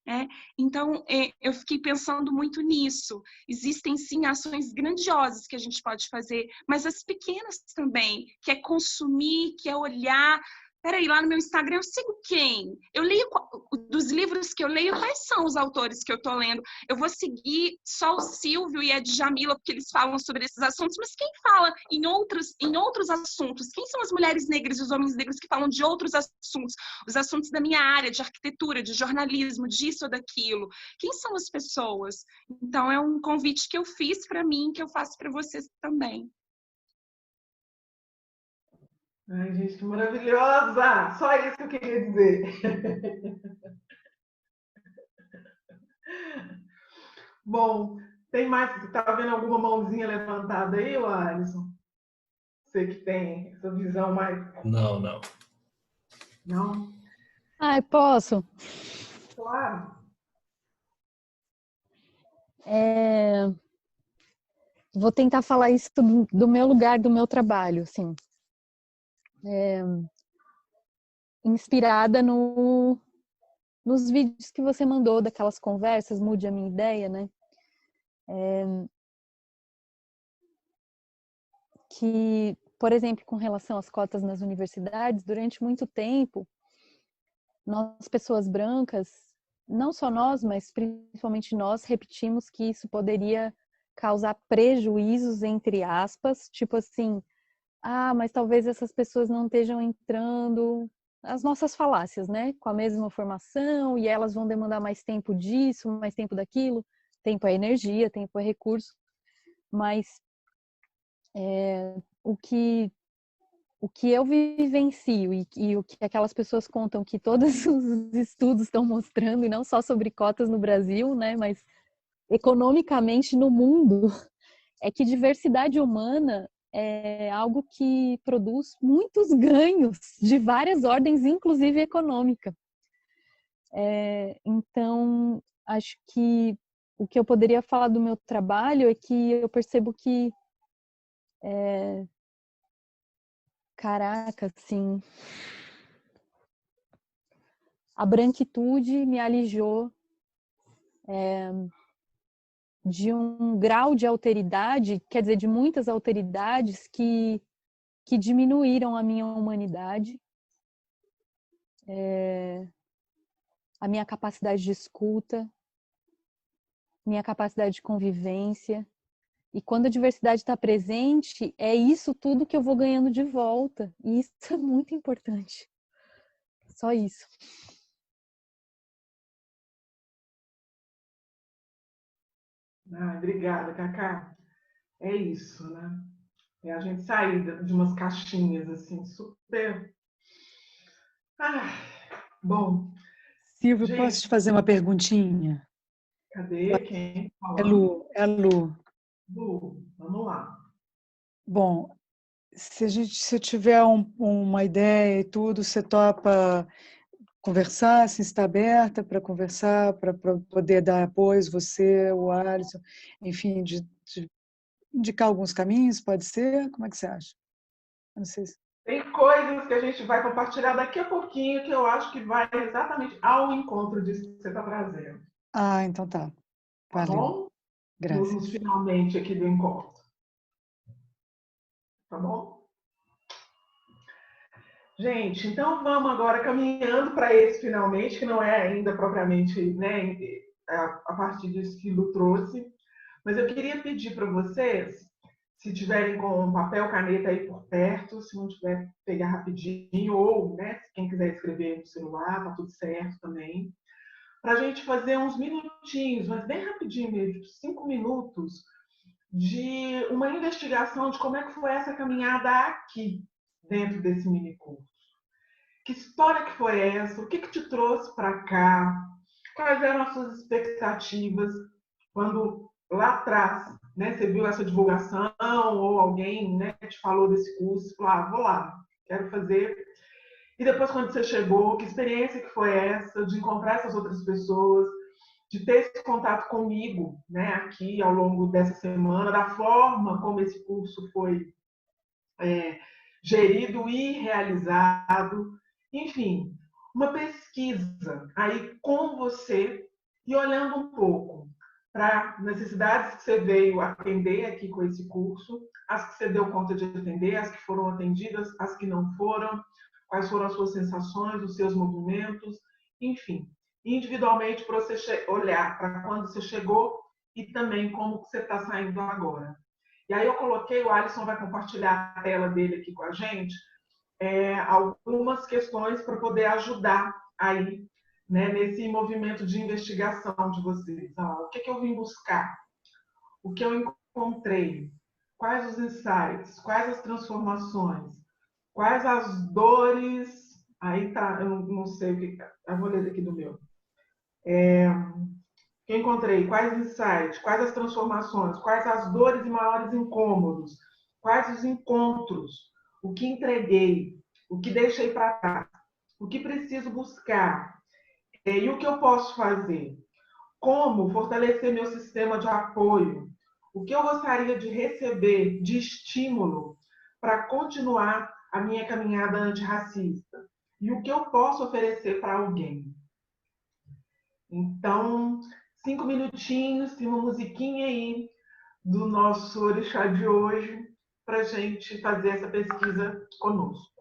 Né? Então, eu fiquei pensando muito nisso. Existem, sim, ações grandiosas que a gente pode fazer, mas as pequenas também, que é consumir, que é olhar. Peraí, lá no meu Instagram eu sigo quem? Eu leio, dos livros que eu leio, quais são os autores que eu tô lendo? Eu vou seguir só o Silvio e a Djamila, porque eles falam sobre esses assuntos, mas quem fala em outros assuntos? Quem são as mulheres negras e os homens negros que falam de outros assuntos? Os assuntos da minha área, de arquitetura, de jornalismo, disso ou daquilo. Quem são as pessoas? Então, é um convite que eu fiz para mim, que eu faço para vocês também. Ai, gente, que maravilhosa! Só isso que eu queria dizer. Bom, tem mais? Tá vendo alguma mãozinha levantada aí, Alisson? Você que tem essa visão mais... Não, não. Não? Ai, posso? Claro. Vou tentar falar isso do meu lugar, do meu trabalho, assim. inspirada nos vídeos que você mandou daquelas conversas, Mude a Minha Ideia, né? Que, por exemplo, com relação às cotas nas universidades, durante muito tempo, nós, pessoas brancas, não só nós, mas principalmente nós, repetimos que isso poderia causar prejuízos, entre aspas, tipo assim, mas talvez essas pessoas não estejam entrando, as nossas falácias, né? Com a mesma formação, e elas vão demandar mais tempo disso, mais tempo daquilo. Tempo é energia, tempo é recurso, mas o que eu vivencio e o que aquelas pessoas contam que todos os estudos estão mostrando, e não só sobre cotas no Brasil, né, mas economicamente no mundo, é que diversidade humana é algo que produz muitos ganhos de várias ordens, inclusive econômica. Então, acho que o que eu poderia falar do meu trabalho é que eu percebo que caraca, assim, a branquitude me alijou de um grau de alteridade, quer dizer, de muitas alteridades que diminuíram a minha humanidade, a minha capacidade de escuta, minha capacidade de convivência. E quando a diversidade está presente, é isso tudo que eu vou ganhando de volta. E isso é muito importante. Só isso. Obrigada, Cacá. É isso, né? É a gente sair de umas caixinhas, assim, super... Bom. Silvio, posso te fazer uma perguntinha? Cadê? Quem? É Lu, é a Lu. Lu, vamos lá. Bom, se eu tiver uma ideia e tudo, você topa conversar, assim, está aberta para conversar, para poder dar apoio, você, o Alisson, enfim, de indicar alguns caminhos, pode ser? Como é que você acha? Eu não sei se... Tem coisas que a gente vai compartilhar daqui a pouquinho que eu acho que vai exatamente ao encontro disso que você está trazendo. Então tá. Valeu. Tá bom? Graças. Nos finalmente aqui do encontro. Tá bom? Gente, então vamos agora caminhando para esse finalmente, que não é ainda propriamente, né, a partir disso que Lu trouxe, mas eu queria pedir para vocês, se tiverem com papel, caneta aí por perto, se não tiver, pegar rapidinho, ou, né, quem quiser escrever no celular, tá tudo certo também, para a gente fazer uns minutinhos, mas bem rapidinho mesmo, 5 minutos, de uma investigação de como é que foi essa caminhada aqui, dentro desse minicurso. Que história que foi essa? O que te trouxe para cá? Quais eram as suas expectativas quando lá atrás, né, você viu essa divulgação ou alguém, né, te falou desse curso, falou, vou lá, quero fazer. E depois quando você chegou, que experiência que foi essa de encontrar essas outras pessoas, de ter esse contato comigo, né, aqui ao longo dessa semana, da forma como esse curso foi gerido e realizado, enfim, uma pesquisa aí com você e olhando um pouco para necessidades que você veio atender aqui com esse curso, as que você deu conta de atender, as que foram atendidas, as que não foram, quais foram as suas sensações, os seus movimentos, enfim, individualmente para você olhar para quando você chegou e também como você está saindo agora. E aí eu coloquei, o Alisson vai compartilhar a tela dele aqui com a gente, algumas questões para poder ajudar aí, né, nesse movimento de investigação de vocês. O que eu vim buscar? O que eu encontrei? Quais os insights? Quais as transformações? Quais as dores? Aí tá, eu não sei o que... Eu vou ler aqui do meu. Que eu encontrei, quais insights, quais as transformações, quais as dores e maiores incômodos, quais os encontros, o que entreguei, o que deixei para trás, o que preciso buscar e o que eu posso fazer, como fortalecer meu sistema de apoio, o que eu gostaria de receber de estímulo para continuar a minha caminhada antirracista e o que eu posso oferecer para alguém. Então, 5 minutinhos, tem uma musiquinha aí do nosso orixá de hoje para a gente fazer essa pesquisa conosco.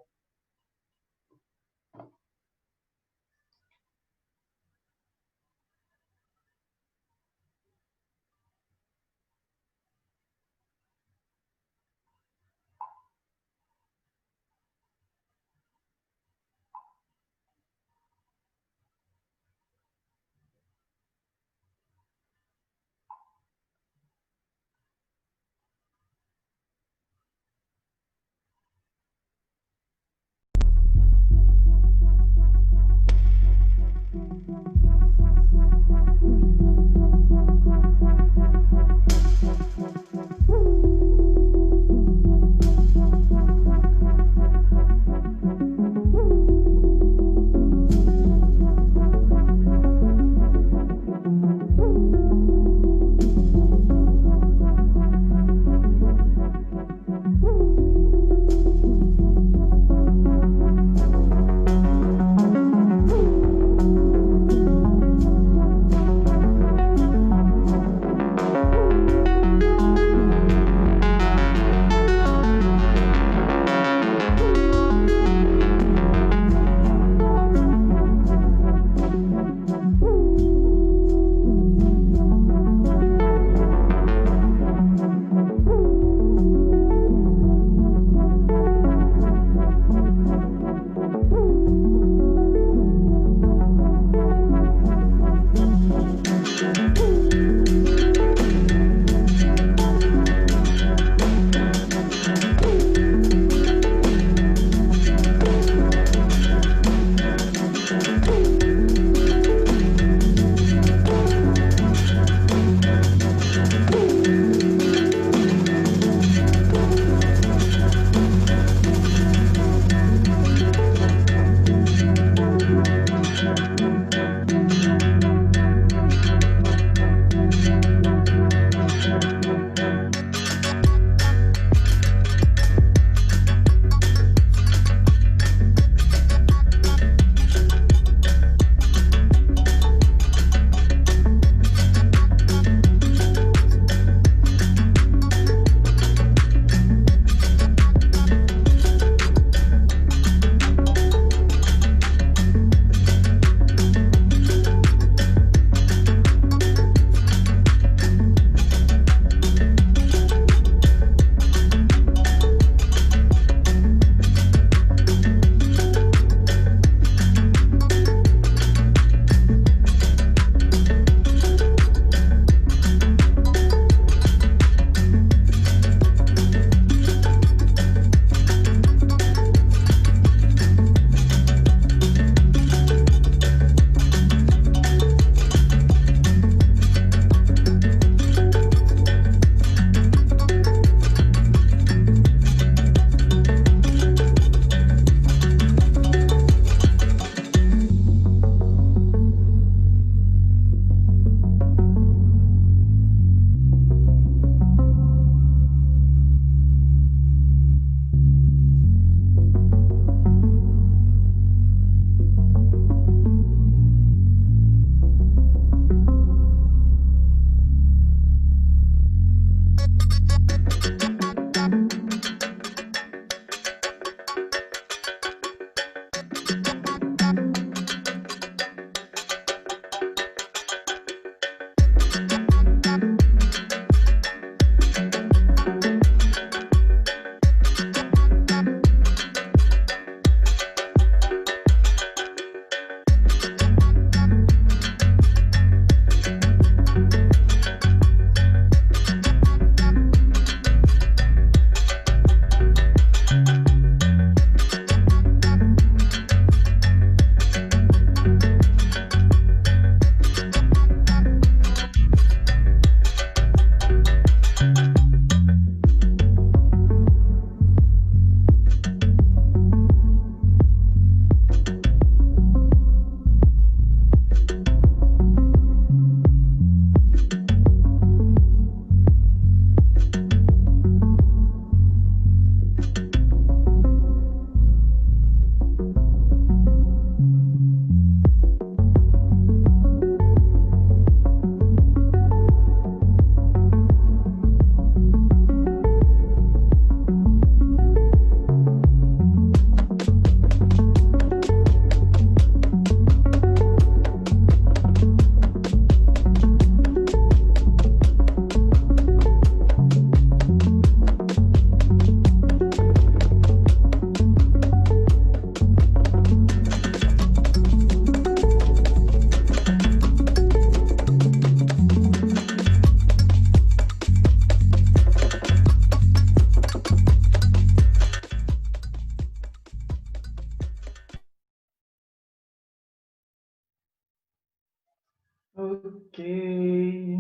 Ok.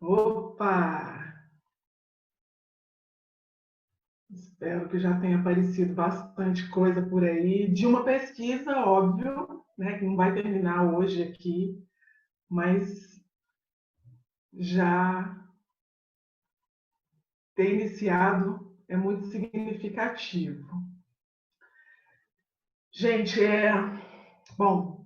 Opa! Espero que já tenha aparecido bastante coisa por aí. De uma pesquisa, óbvio, né, que não vai terminar hoje aqui, mas já ter iniciado é muito significativo. Gente, bom,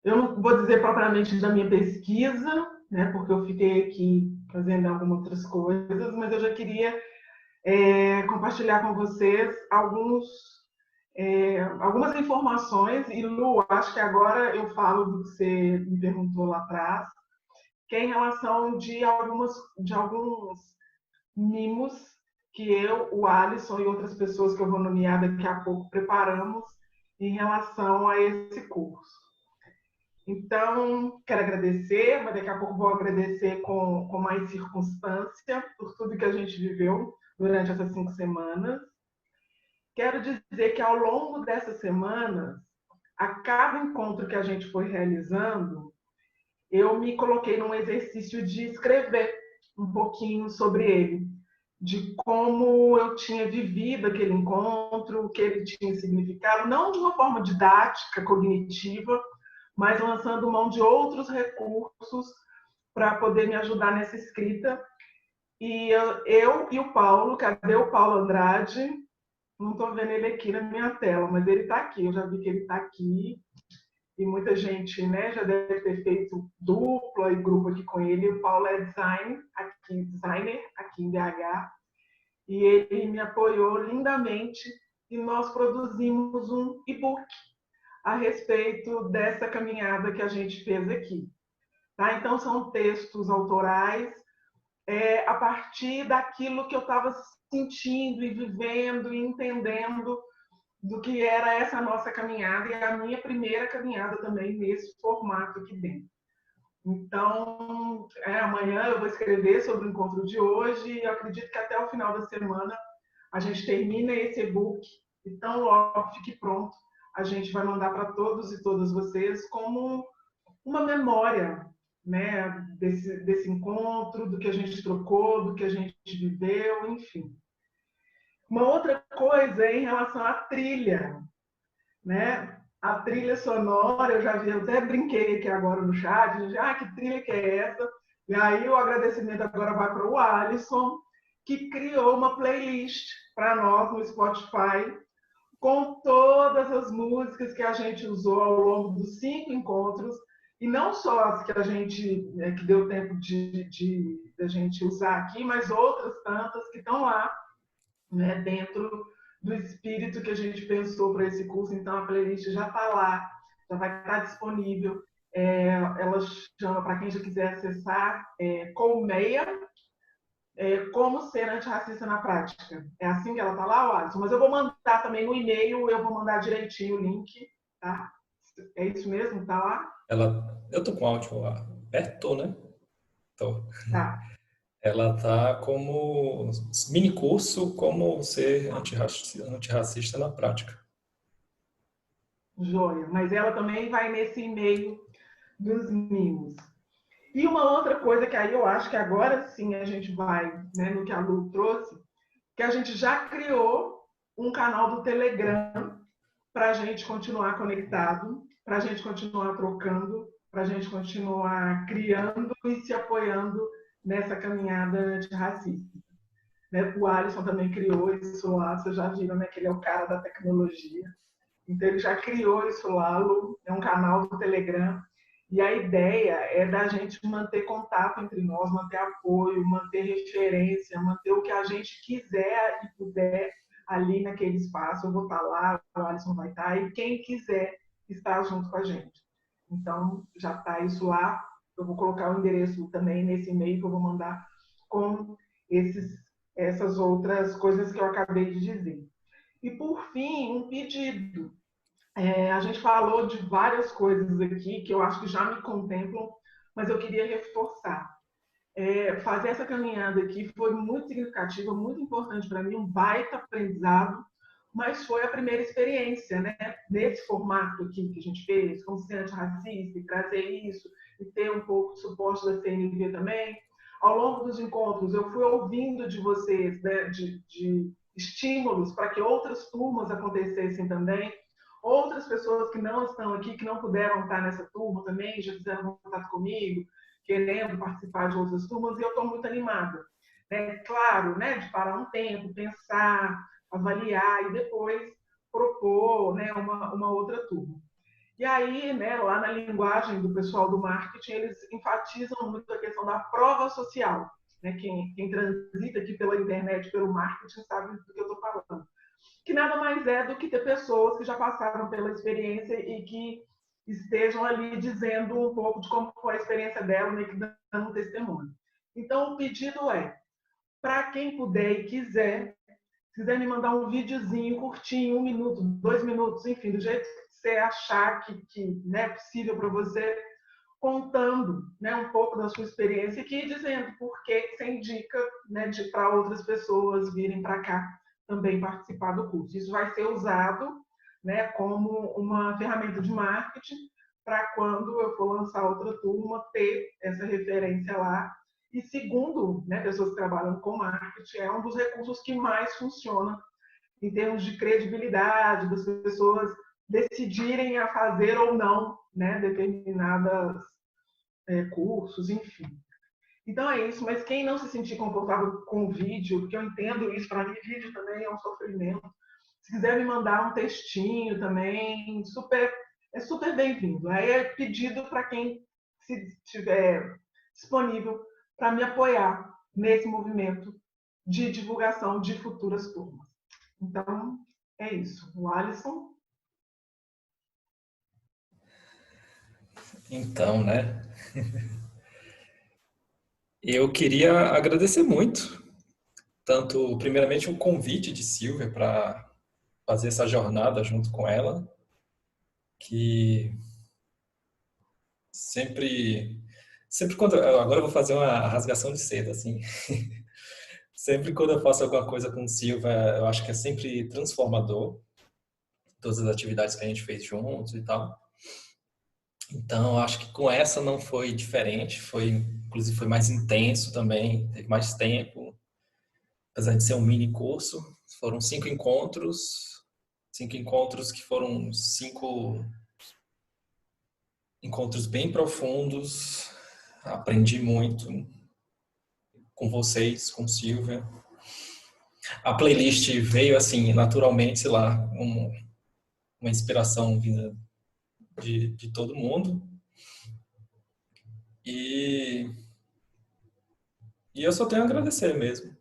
eu não vou dizer propriamente da minha pesquisa, né, porque eu fiquei aqui fazendo algumas outras coisas, mas eu já queria compartilhar com vocês algumas informações, e Lu, acho que agora eu falo do que você me perguntou lá atrás, que é em relação de alguns mimos que eu, o Alisson e outras pessoas que eu vou nomear daqui a pouco preparamos em relação a esse curso. Então, quero agradecer, mas daqui a pouco vou agradecer com mais circunstância por tudo que a gente viveu durante essas 5 semanas. Quero dizer que ao longo dessas semanas, a cada encontro que a gente foi realizando, eu me coloquei num exercício de escrever um pouquinho sobre ele, de como eu tinha vivido aquele encontro, o que ele tinha significado, não de uma forma didática, cognitiva, mas lançando mão de outros recursos para poder me ajudar nessa escrita. E eu e o Paulo, cadê o Paulo Andrade? Não estou vendo ele aqui na minha tela, mas ele está aqui, eu já vi que ele está aqui. E muita gente, né, já deve ter feito dupla e grupo aqui com ele. O Paulo é designer aqui em BH. E ele me apoiou lindamente e nós produzimos um e-book a respeito dessa caminhada que a gente fez aqui. Tá? Então, são textos autorais a partir daquilo que eu estava sentindo e vivendo e entendendo do que era essa nossa caminhada e a minha primeira caminhada também nesse formato aqui dentro. Então, amanhã eu vou escrever sobre o encontro de hoje e eu acredito que até o final da semana a gente termina esse e-book e tão logo fique pronto, a gente vai mandar para todos e todas vocês como uma memória, né, desse encontro, do que a gente trocou, do que a gente viveu, enfim. Uma outra coisa é em relação à trilha, né? A trilha sonora, eu até brinquei aqui agora no chat, que trilha que é essa? E aí o agradecimento agora vai para o Alisson, que criou uma playlist para nós no Spotify, com todas as músicas que a gente usou ao longo dos 5 encontros, e não só as que a gente, que deu tempo de a gente usar aqui, mas outras tantas que estão lá, né, dentro do espírito que a gente pensou para esse curso. Então a playlist já está lá, já vai estar disponível. Ela chama, para quem já quiser acessar, Colmeia, como ser antirracista na prática. É assim que ela está lá, Alisson? Mas eu vou mandar também no e-mail, eu vou mandar direitinho o link, tá? É isso mesmo? Tá lá? Eu tô com áudio lá. Perto, né? Tô. Tá. Ela tá como mini curso como ser antirracista na prática. Joia. Mas ela também vai nesse e-mail dos mimos. E uma outra coisa que aí eu acho que agora sim a gente vai, né, no que a Lu trouxe, que a gente já criou um canal do Telegram para a gente continuar conectado, para a gente continuar trocando, para a gente continuar criando e se apoiando nessa caminhada antirracista. Né? O Alisson também criou isso lá, vocês já viram, né, que ele é o cara da tecnologia. Então ele já criou isso lá, Lu, é um canal do Telegram. E a ideia é da gente manter contato entre nós, manter apoio, manter referência, manter o que a gente quiser e puder ali naquele espaço. Eu vou estar lá, o Alisson vai estar, e quem quiser estar junto com a gente. Então, já está isso lá. Eu vou colocar o endereço também nesse e-mail que eu vou mandar com essas outras coisas que eu acabei de dizer. E, por fim, um pedido. A gente falou de várias coisas aqui que eu acho que já me contemplam, mas eu queria reforçar. Fazer essa caminhada aqui foi muito significativa, muito importante para mim, um baita aprendizado, mas foi a primeira experiência, né? Nesse formato aqui que a gente fez, como ser antirracista, e trazer isso, e ter um pouco de suporte da CNV também. Ao longo dos encontros, eu fui ouvindo de vocês, né, de estímulos para que outras turmas acontecessem também. Outras pessoas que não estão aqui, que não puderam estar nessa turma também, já fizeram contato comigo, querendo participar de outras turmas, e eu estou muito animada. Claro, né, de parar um tempo, pensar, avaliar e depois propor, né, uma outra turma. E aí, né, lá na linguagem do pessoal do marketing, eles enfatizam muito a questão da prova social. Né? Quem transita aqui pela internet, pelo marketing, sabe do que eu estou falando. Que nada mais é do que ter pessoas que já passaram pela experiência e que estejam ali dizendo um pouco de como foi a experiência dela, né, que dando um testemunho. Então, o pedido é, para quem puder e quiser me mandar um videozinho curtinho, 1 minuto, 2 minutos, enfim, do jeito que você achar que né, é possível para você, contando, né, um pouco da sua experiência aqui e dizendo por que você indica, né, para outras pessoas virem para cá também participar do curso. Isso vai ser usado, né, como uma ferramenta de marketing para quando eu for lançar outra turma, ter essa referência lá. E segundo, né, pessoas que trabalham com marketing, é um dos recursos que mais funciona em termos de credibilidade, das pessoas decidirem a fazer ou não, né, determinados cursos, enfim. Então é isso, mas quem não se sentir confortável com o vídeo, porque eu entendo isso, para mim vídeo também é um sofrimento, se quiser me mandar um textinho também, é super bem-vindo. Aí é pedido para quem se estiver disponível para me apoiar nesse movimento de divulgação de futuras turmas. Então, é isso. O Alisson. Então, né? Eu queria agradecer muito, tanto, primeiramente, o convite de Silvia para fazer essa jornada junto com ela, que sempre quando... Agora eu vou fazer uma rasgação de seda, assim. Sempre quando eu faço alguma coisa com Silvia, eu acho que é sempre transformador, todas as atividades que a gente fez juntos e tal. Então, acho que com essa não foi diferente, inclusive foi mais intenso também, teve mais tempo, apesar de ser um mini curso. Foram 5 encontros que foram 5 encontros bem profundos. Aprendi muito com vocês, com Silvia. A playlist veio assim, naturalmente, sei lá, uma inspiração vinda de todo mundo. E eu só tenho a agradecer mesmo.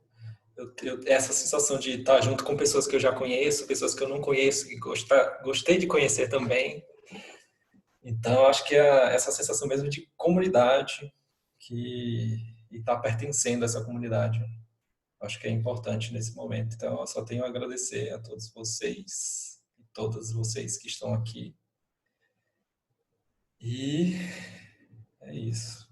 Essa sensação de estar junto com pessoas que eu já conheço, pessoas que eu não conheço, que gostei de conhecer também. Então, acho que é essa sensação mesmo de comunidade e estar pertencendo a essa comunidade. Acho que é importante nesse momento. Então, eu só tenho a agradecer a todos vocês e todas vocês que estão aqui. E é isso.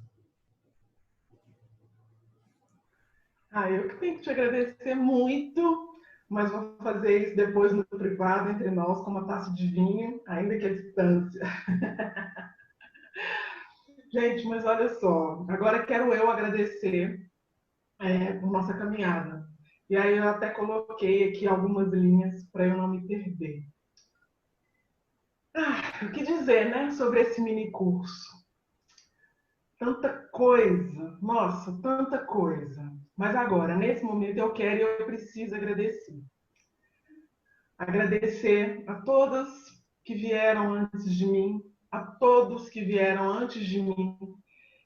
Eu que tenho que te agradecer muito, mas vou fazer isso depois no privado, entre nós, com uma taça de vinho, ainda que à distância. Gente, mas olha só, agora quero eu agradecer por nossa caminhada. E aí eu até coloquei aqui algumas linhas para eu não me perder. O que dizer, né, sobre esse mini curso? Tanta coisa, nossa, tanta coisa. Mas agora, nesse momento, eu quero e eu preciso agradecer. Agradecer a todas que vieram antes de mim, a todos que vieram antes de mim,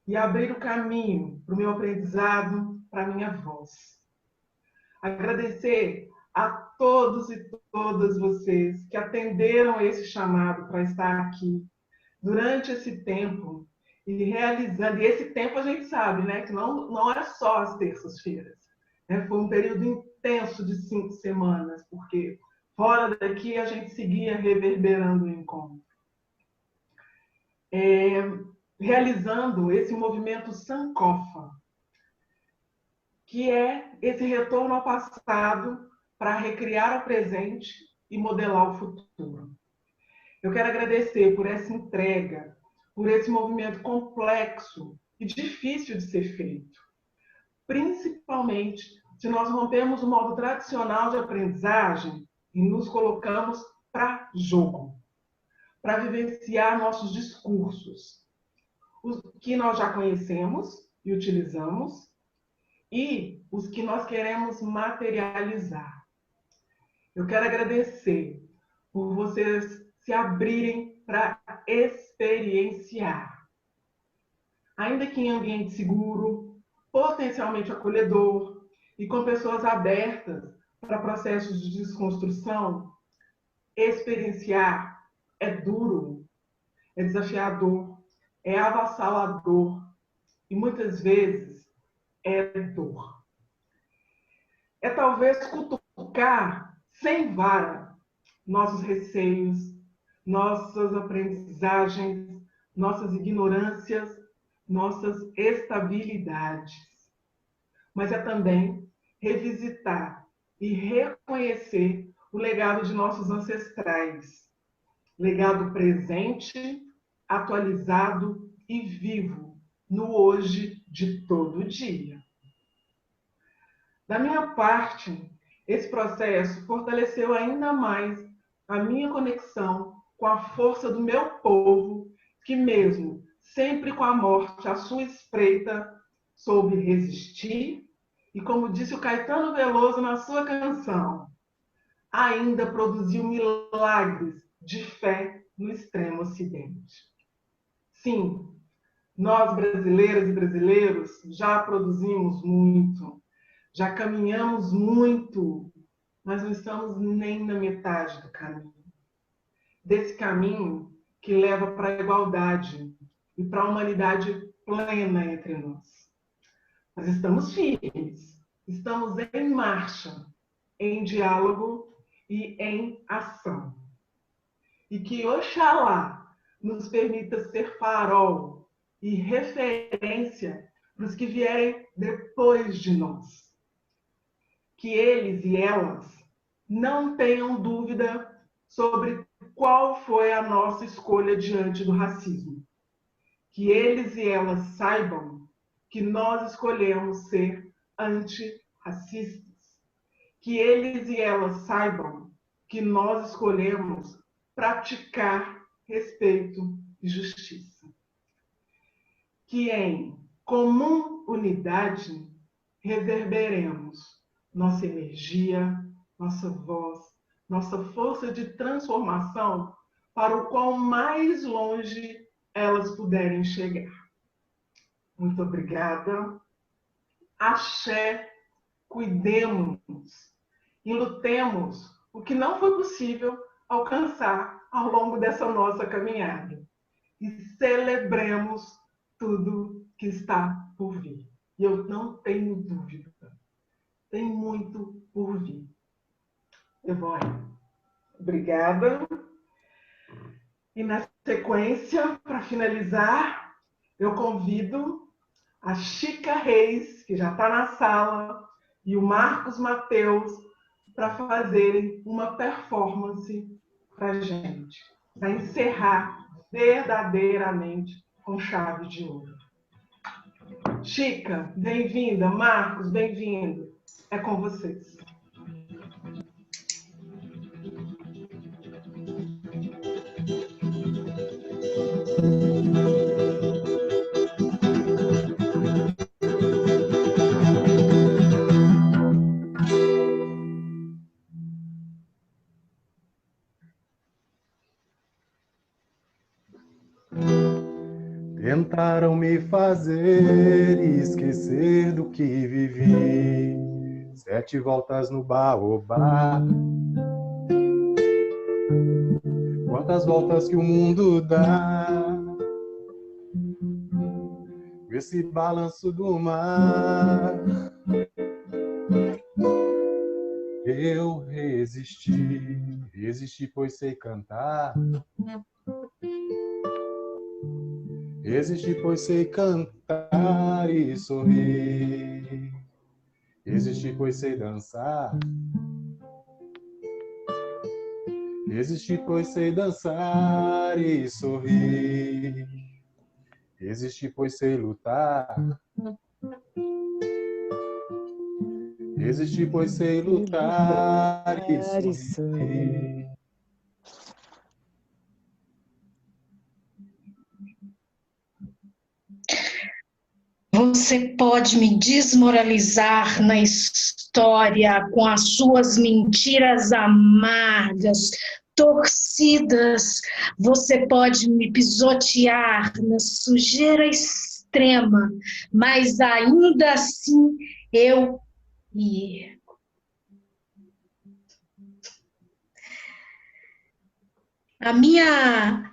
e abrir o caminho para o meu aprendizado, para a minha voz. Agradecer a todos e todas vocês que atenderam esse chamado para estar aqui durante esse tempo e realizando. E esse tempo a gente sabe, né, que não era só as terças-feiras. Né? Foi um período intenso de 5 semanas, porque fora daqui a gente seguia reverberando o encontro. Realizando esse movimento Sankofa, que é esse retorno ao passado para recriar o presente e modelar o futuro. Eu quero agradecer por essa entrega, por esse movimento complexo e difícil de ser feito. Principalmente se nós rompemos o modo tradicional de aprendizagem e nos colocamos para jogo, para vivenciar nossos discursos, os que nós já conhecemos e utilizamos, e os que nós queremos materializar. Eu quero agradecer por vocês se abrirem para experienciar. Ainda que em ambiente seguro, potencialmente acolhedor e com pessoas abertas para processos de desconstrução, experienciar é duro, é desafiador, é avassalador e muitas vezes é dor. É talvez cutucar sem vara nossos receios, nossas aprendizagens, nossas ignorâncias, nossas estabilidades. Mas é também revisitar e reconhecer o legado de nossos ancestrais. Legado presente, atualizado e vivo no hoje de todo dia. Da minha parte, esse processo fortaleceu ainda mais a minha conexão com a força do meu povo, que mesmo sempre com a morte à sua espreita, soube resistir e, como disse o Caetano Veloso na sua canção, ainda produziu milagres de fé no extremo ocidente. Sim, nós brasileiras e brasileiros já produzimos muito, já caminhamos muito, mas não estamos nem na metade do caminho. Desse caminho que leva para a igualdade e para a humanidade plena entre nós. Mas estamos firmes, estamos em marcha, em diálogo e em ação. E que Oxalá nos permita ser farol e referência para os que vierem depois de nós. Que eles e elas não tenham dúvida sobre qual foi a nossa escolha diante do racismo. Que eles e elas saibam que nós escolhemos ser antirracistas. Que eles e elas saibam que nós escolhemos praticar respeito e justiça. Que em comum unidade reverberemos nossa energia, nossa voz, nossa força de transformação para o qual mais longe elas puderem chegar. Muito obrigada. Axé, cuidemos e lutemos o que não foi possível alcançar ao longo dessa nossa caminhada. E celebremos tudo que está por vir. E eu não tenho dúvida. Tem muito por vir. Evória, obrigada. E na sequência, para finalizar, eu convido a Chica Reis, que já está na sala, e o Marcos Mateus para fazerem uma performance para a gente, para encerrar verdadeiramente com chave de ouro. Chica, bem-vinda. Marcos, bem-vindo. É com vocês. Tentaram me fazer esquecer do que vivi. 7 voltas no baobá. Quantas voltas que o mundo dá. Esse balanço do mar. Eu resisti, pois sei cantar. Resisti, pois sei cantar e sorrir. Resisti, pois sei dançar. Existi, pois sei dançar e sorrir. Existi, pois sei lutar. Existi, pois sei lutar e sorrir. Você pode me desmoralizar na história com as suas mentiras amargas, torcidas. Você pode me pisotear na sujeira extrema, mas ainda assim eu me ergo. A minha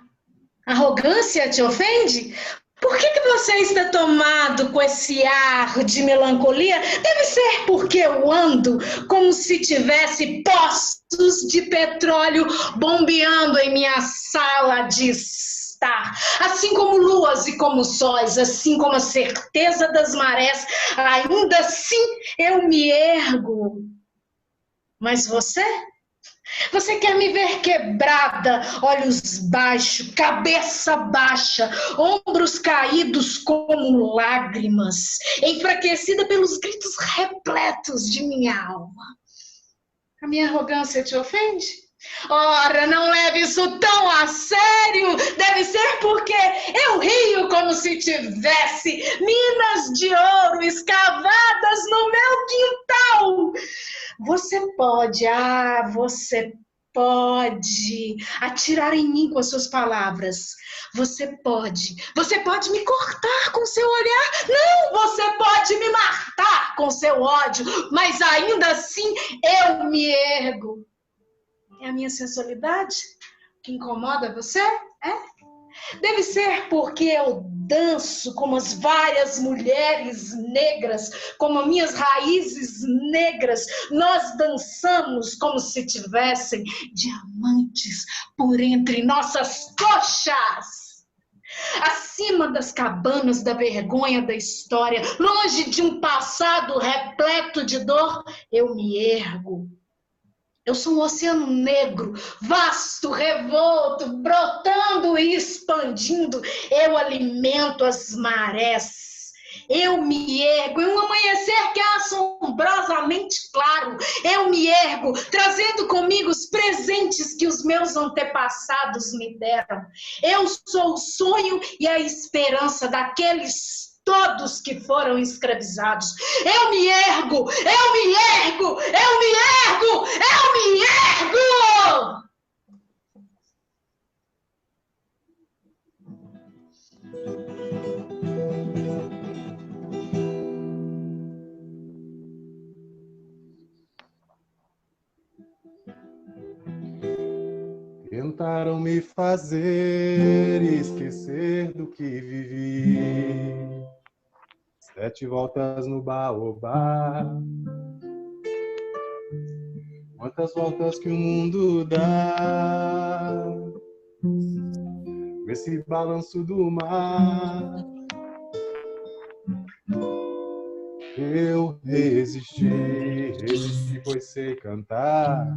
arrogância te ofende? Por que você está tomado com esse ar de melancolia? Deve ser porque eu ando como se tivesse poços de petróleo bombeando em minha sala de estar. Assim como luas e como sóis, assim como a certeza das marés, ainda assim eu me ergo. Mas você? Você quer me ver quebrada, olhos baixos, cabeça baixa, ombros caídos como lágrimas, enfraquecida pelos gritos repletos de minha alma. A minha arrogância te ofende? Ora, não leve isso tão a sério. Deve ser porque eu rio como se tivesse minas de ouro escavadas no meu quintal. Você pode atirar em mim com as suas palavras. Você pode me cortar com seu olhar. Não, você pode me matar com seu ódio, mas ainda assim eu me ergo. É a minha sensualidade que incomoda você? É? Deve ser porque eu danço como as várias mulheres negras, como minhas raízes negras. Nós dançamos como se tivessem diamantes por entre nossas coxas. Acima das cabanas da vergonha da história, longe de um passado repleto de dor, eu me ergo. Eu sou um oceano negro, vasto, revolto, brotando e expandindo. Eu alimento as marés. Eu me ergo em um amanhecer que é assombrosamente claro. Eu me ergo, trazendo comigo os presentes que os meus antepassados me deram. Eu sou o sonho e a esperança daqueles todos que foram escravizados. Eu me ergo, eu me ergo, eu me ergo, eu me ergo! Tentaram me fazer esquecer do que vivi. 7 voltas no baobá. Quantas voltas que o mundo dá. Esse balanço do mar. Eu resisti, pois sei cantar.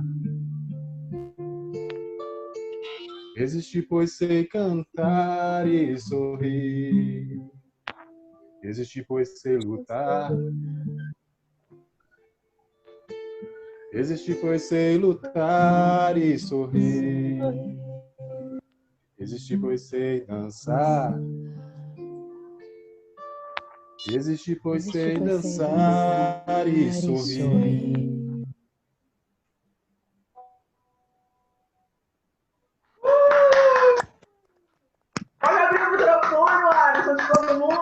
Resisti, pois sei cantar e sorrir. Resisti, pois sei lutar. Resisti, pois sei lutar e sorrir. Resisti, pois sei dançar. Resisti, pois sei dançar e sorrir. Olha, abriu o microfone, Alisson, de todo mundo.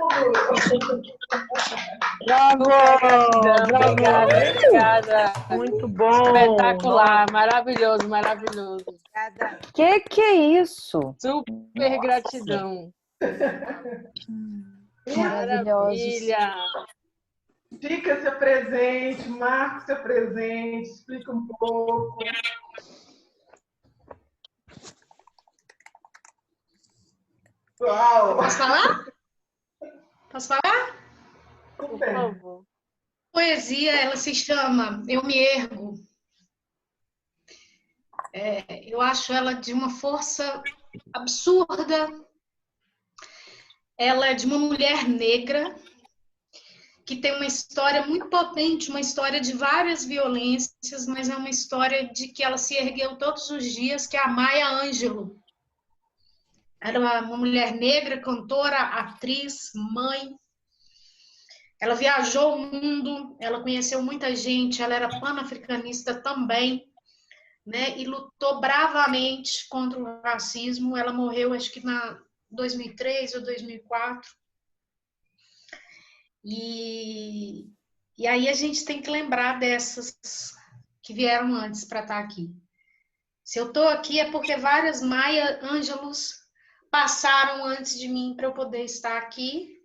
Bravo! Obrigada, obrigada. Muito bom! Espetacular, maravilhoso, maravilhoso. Que é isso? Super gratidão. Maravilha! Fica seu presente, marca seu presente, explica um pouco. Uau! Posso falar? Posso falar? Por favor. Poesia, ela se chama Eu Me Ergo. Eu acho ela de uma força absurda. Ela é de uma mulher negra que tem uma história muito potente, uma história de várias violências, mas é uma história de que ela se ergueu todos os dias, que é a Maya Angelou. Era uma mulher negra, cantora, atriz, mãe. Ela viajou o mundo, ela conheceu muita gente, ela era panafricanista também, né? E lutou bravamente contra o racismo. Ela morreu, acho que na 2003 ou 2004. E aí a gente tem que lembrar dessas que vieram antes para estar aqui. Se eu estou aqui é porque várias Maya Angelos passaram antes de mim para eu poder estar aqui.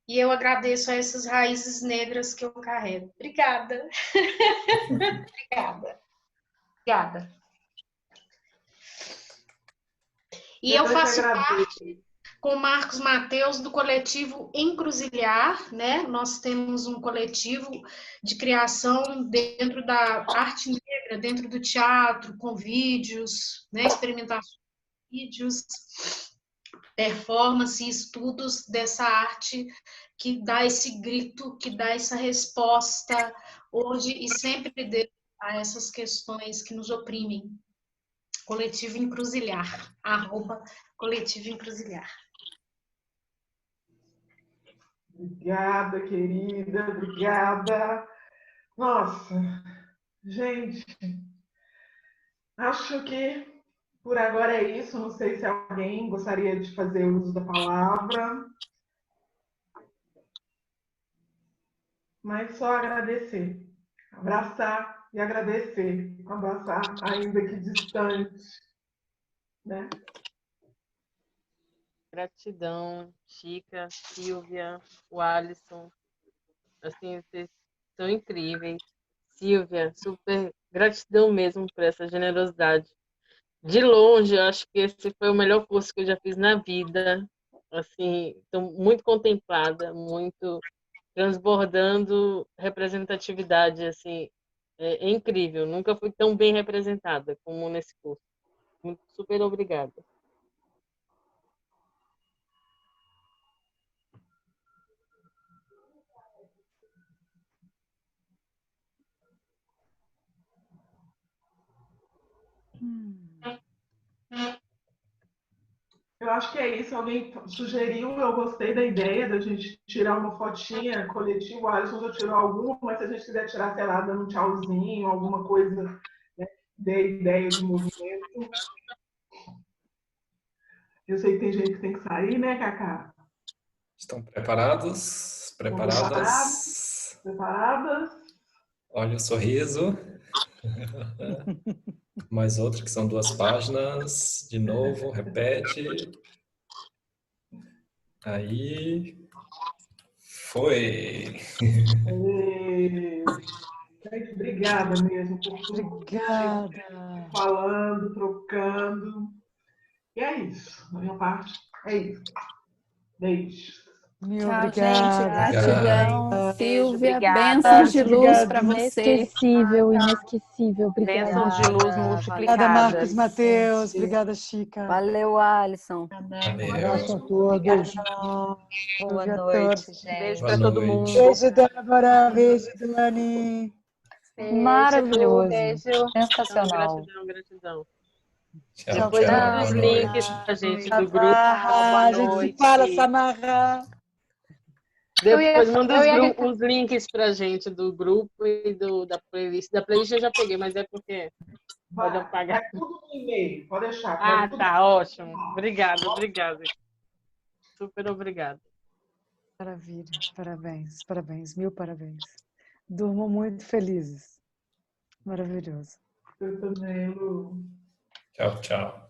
E eu agradeço a essas raízes negras que eu carrego. Obrigada. Obrigada. E eu faço parte com o Marcos Mateus do coletivo Encruzilhar, né? Nós temos um coletivo de criação dentro da arte negra, dentro do teatro, com vídeos, né? Experimentações de vídeos, performance, estudos dessa arte que dá esse grito, que dá essa resposta hoje e sempre a essas questões que nos oprimem. Coletivo Encruzilhar, @Coletivo Encruzilhar. Obrigada, querida, obrigada. Nossa, gente, acho que por agora é isso. Não sei se alguém gostaria de fazer uso da palavra, mas só agradecer, abraçar e agradecer, abraçar ainda que distante, né? Gratidão, Chica, Silvia, o Alisson, assim, vocês são incríveis. Silvia, super gratidão mesmo por essa generosidade. De longe, eu acho que esse foi o melhor curso que eu já fiz na vida. Assim, estou muito contemplada, muito transbordando representatividade, assim, é incrível. Nunca fui tão bem representada como nesse curso. Muito super obrigada. Eu acho que é isso. Alguém sugeriu, eu gostei da ideia da gente tirar uma fotinha coletiva. O Alisson já tirou alguma, mas se a gente quiser tirar, sei lá, dando um tchauzinho, alguma coisa, né, de ideia de movimento. Eu sei que tem gente que tem que sair, né, Cacá? Estão preparados? Preparadas? Preparadas? Olha o sorriso. Mais outra, que são 2 páginas. De novo, repete. Aí. Foi! Gente, obrigada mesmo por tudo. Obrigada. Falando, trocando. E é isso. Da minha parte, é isso. Beijo. Mil Tchau, obrigada. gente. Gratidão. Silvia, obrigada. bênçãos de luz Obrigada. para você. Inesquecível, inesquecível. Obrigada. Bênçãos de luz Obrigada, multiplicadas. Marcos Mateus. Obrigada, Chica. Valeu, Alisson. Valeu. Abraço a todos. Boa a noite, todos. gente. Boa Beijo para todo noite. mundo. Beijo, Débora. Beijo, Dani. Beijo, Maravilhoso. beijo. Sensacional. Gratidão. Tchau, Depois tchau. manda os Boa links noite. pra gente do grupo. Samarra. Boa A gente se noite. fala, Samarra. Depois manda os links pra gente do grupo e da playlist. Da playlist eu já peguei, mas é porque pode apagar. Vai tudo no e-mail, pode deixar. Ah, tá, ótimo. Obrigada. Super obrigada. Maravilha. Parabéns. Mil parabéns. Durmam muito felizes. Maravilhoso. Eu também, Lu. Tchau, tchau.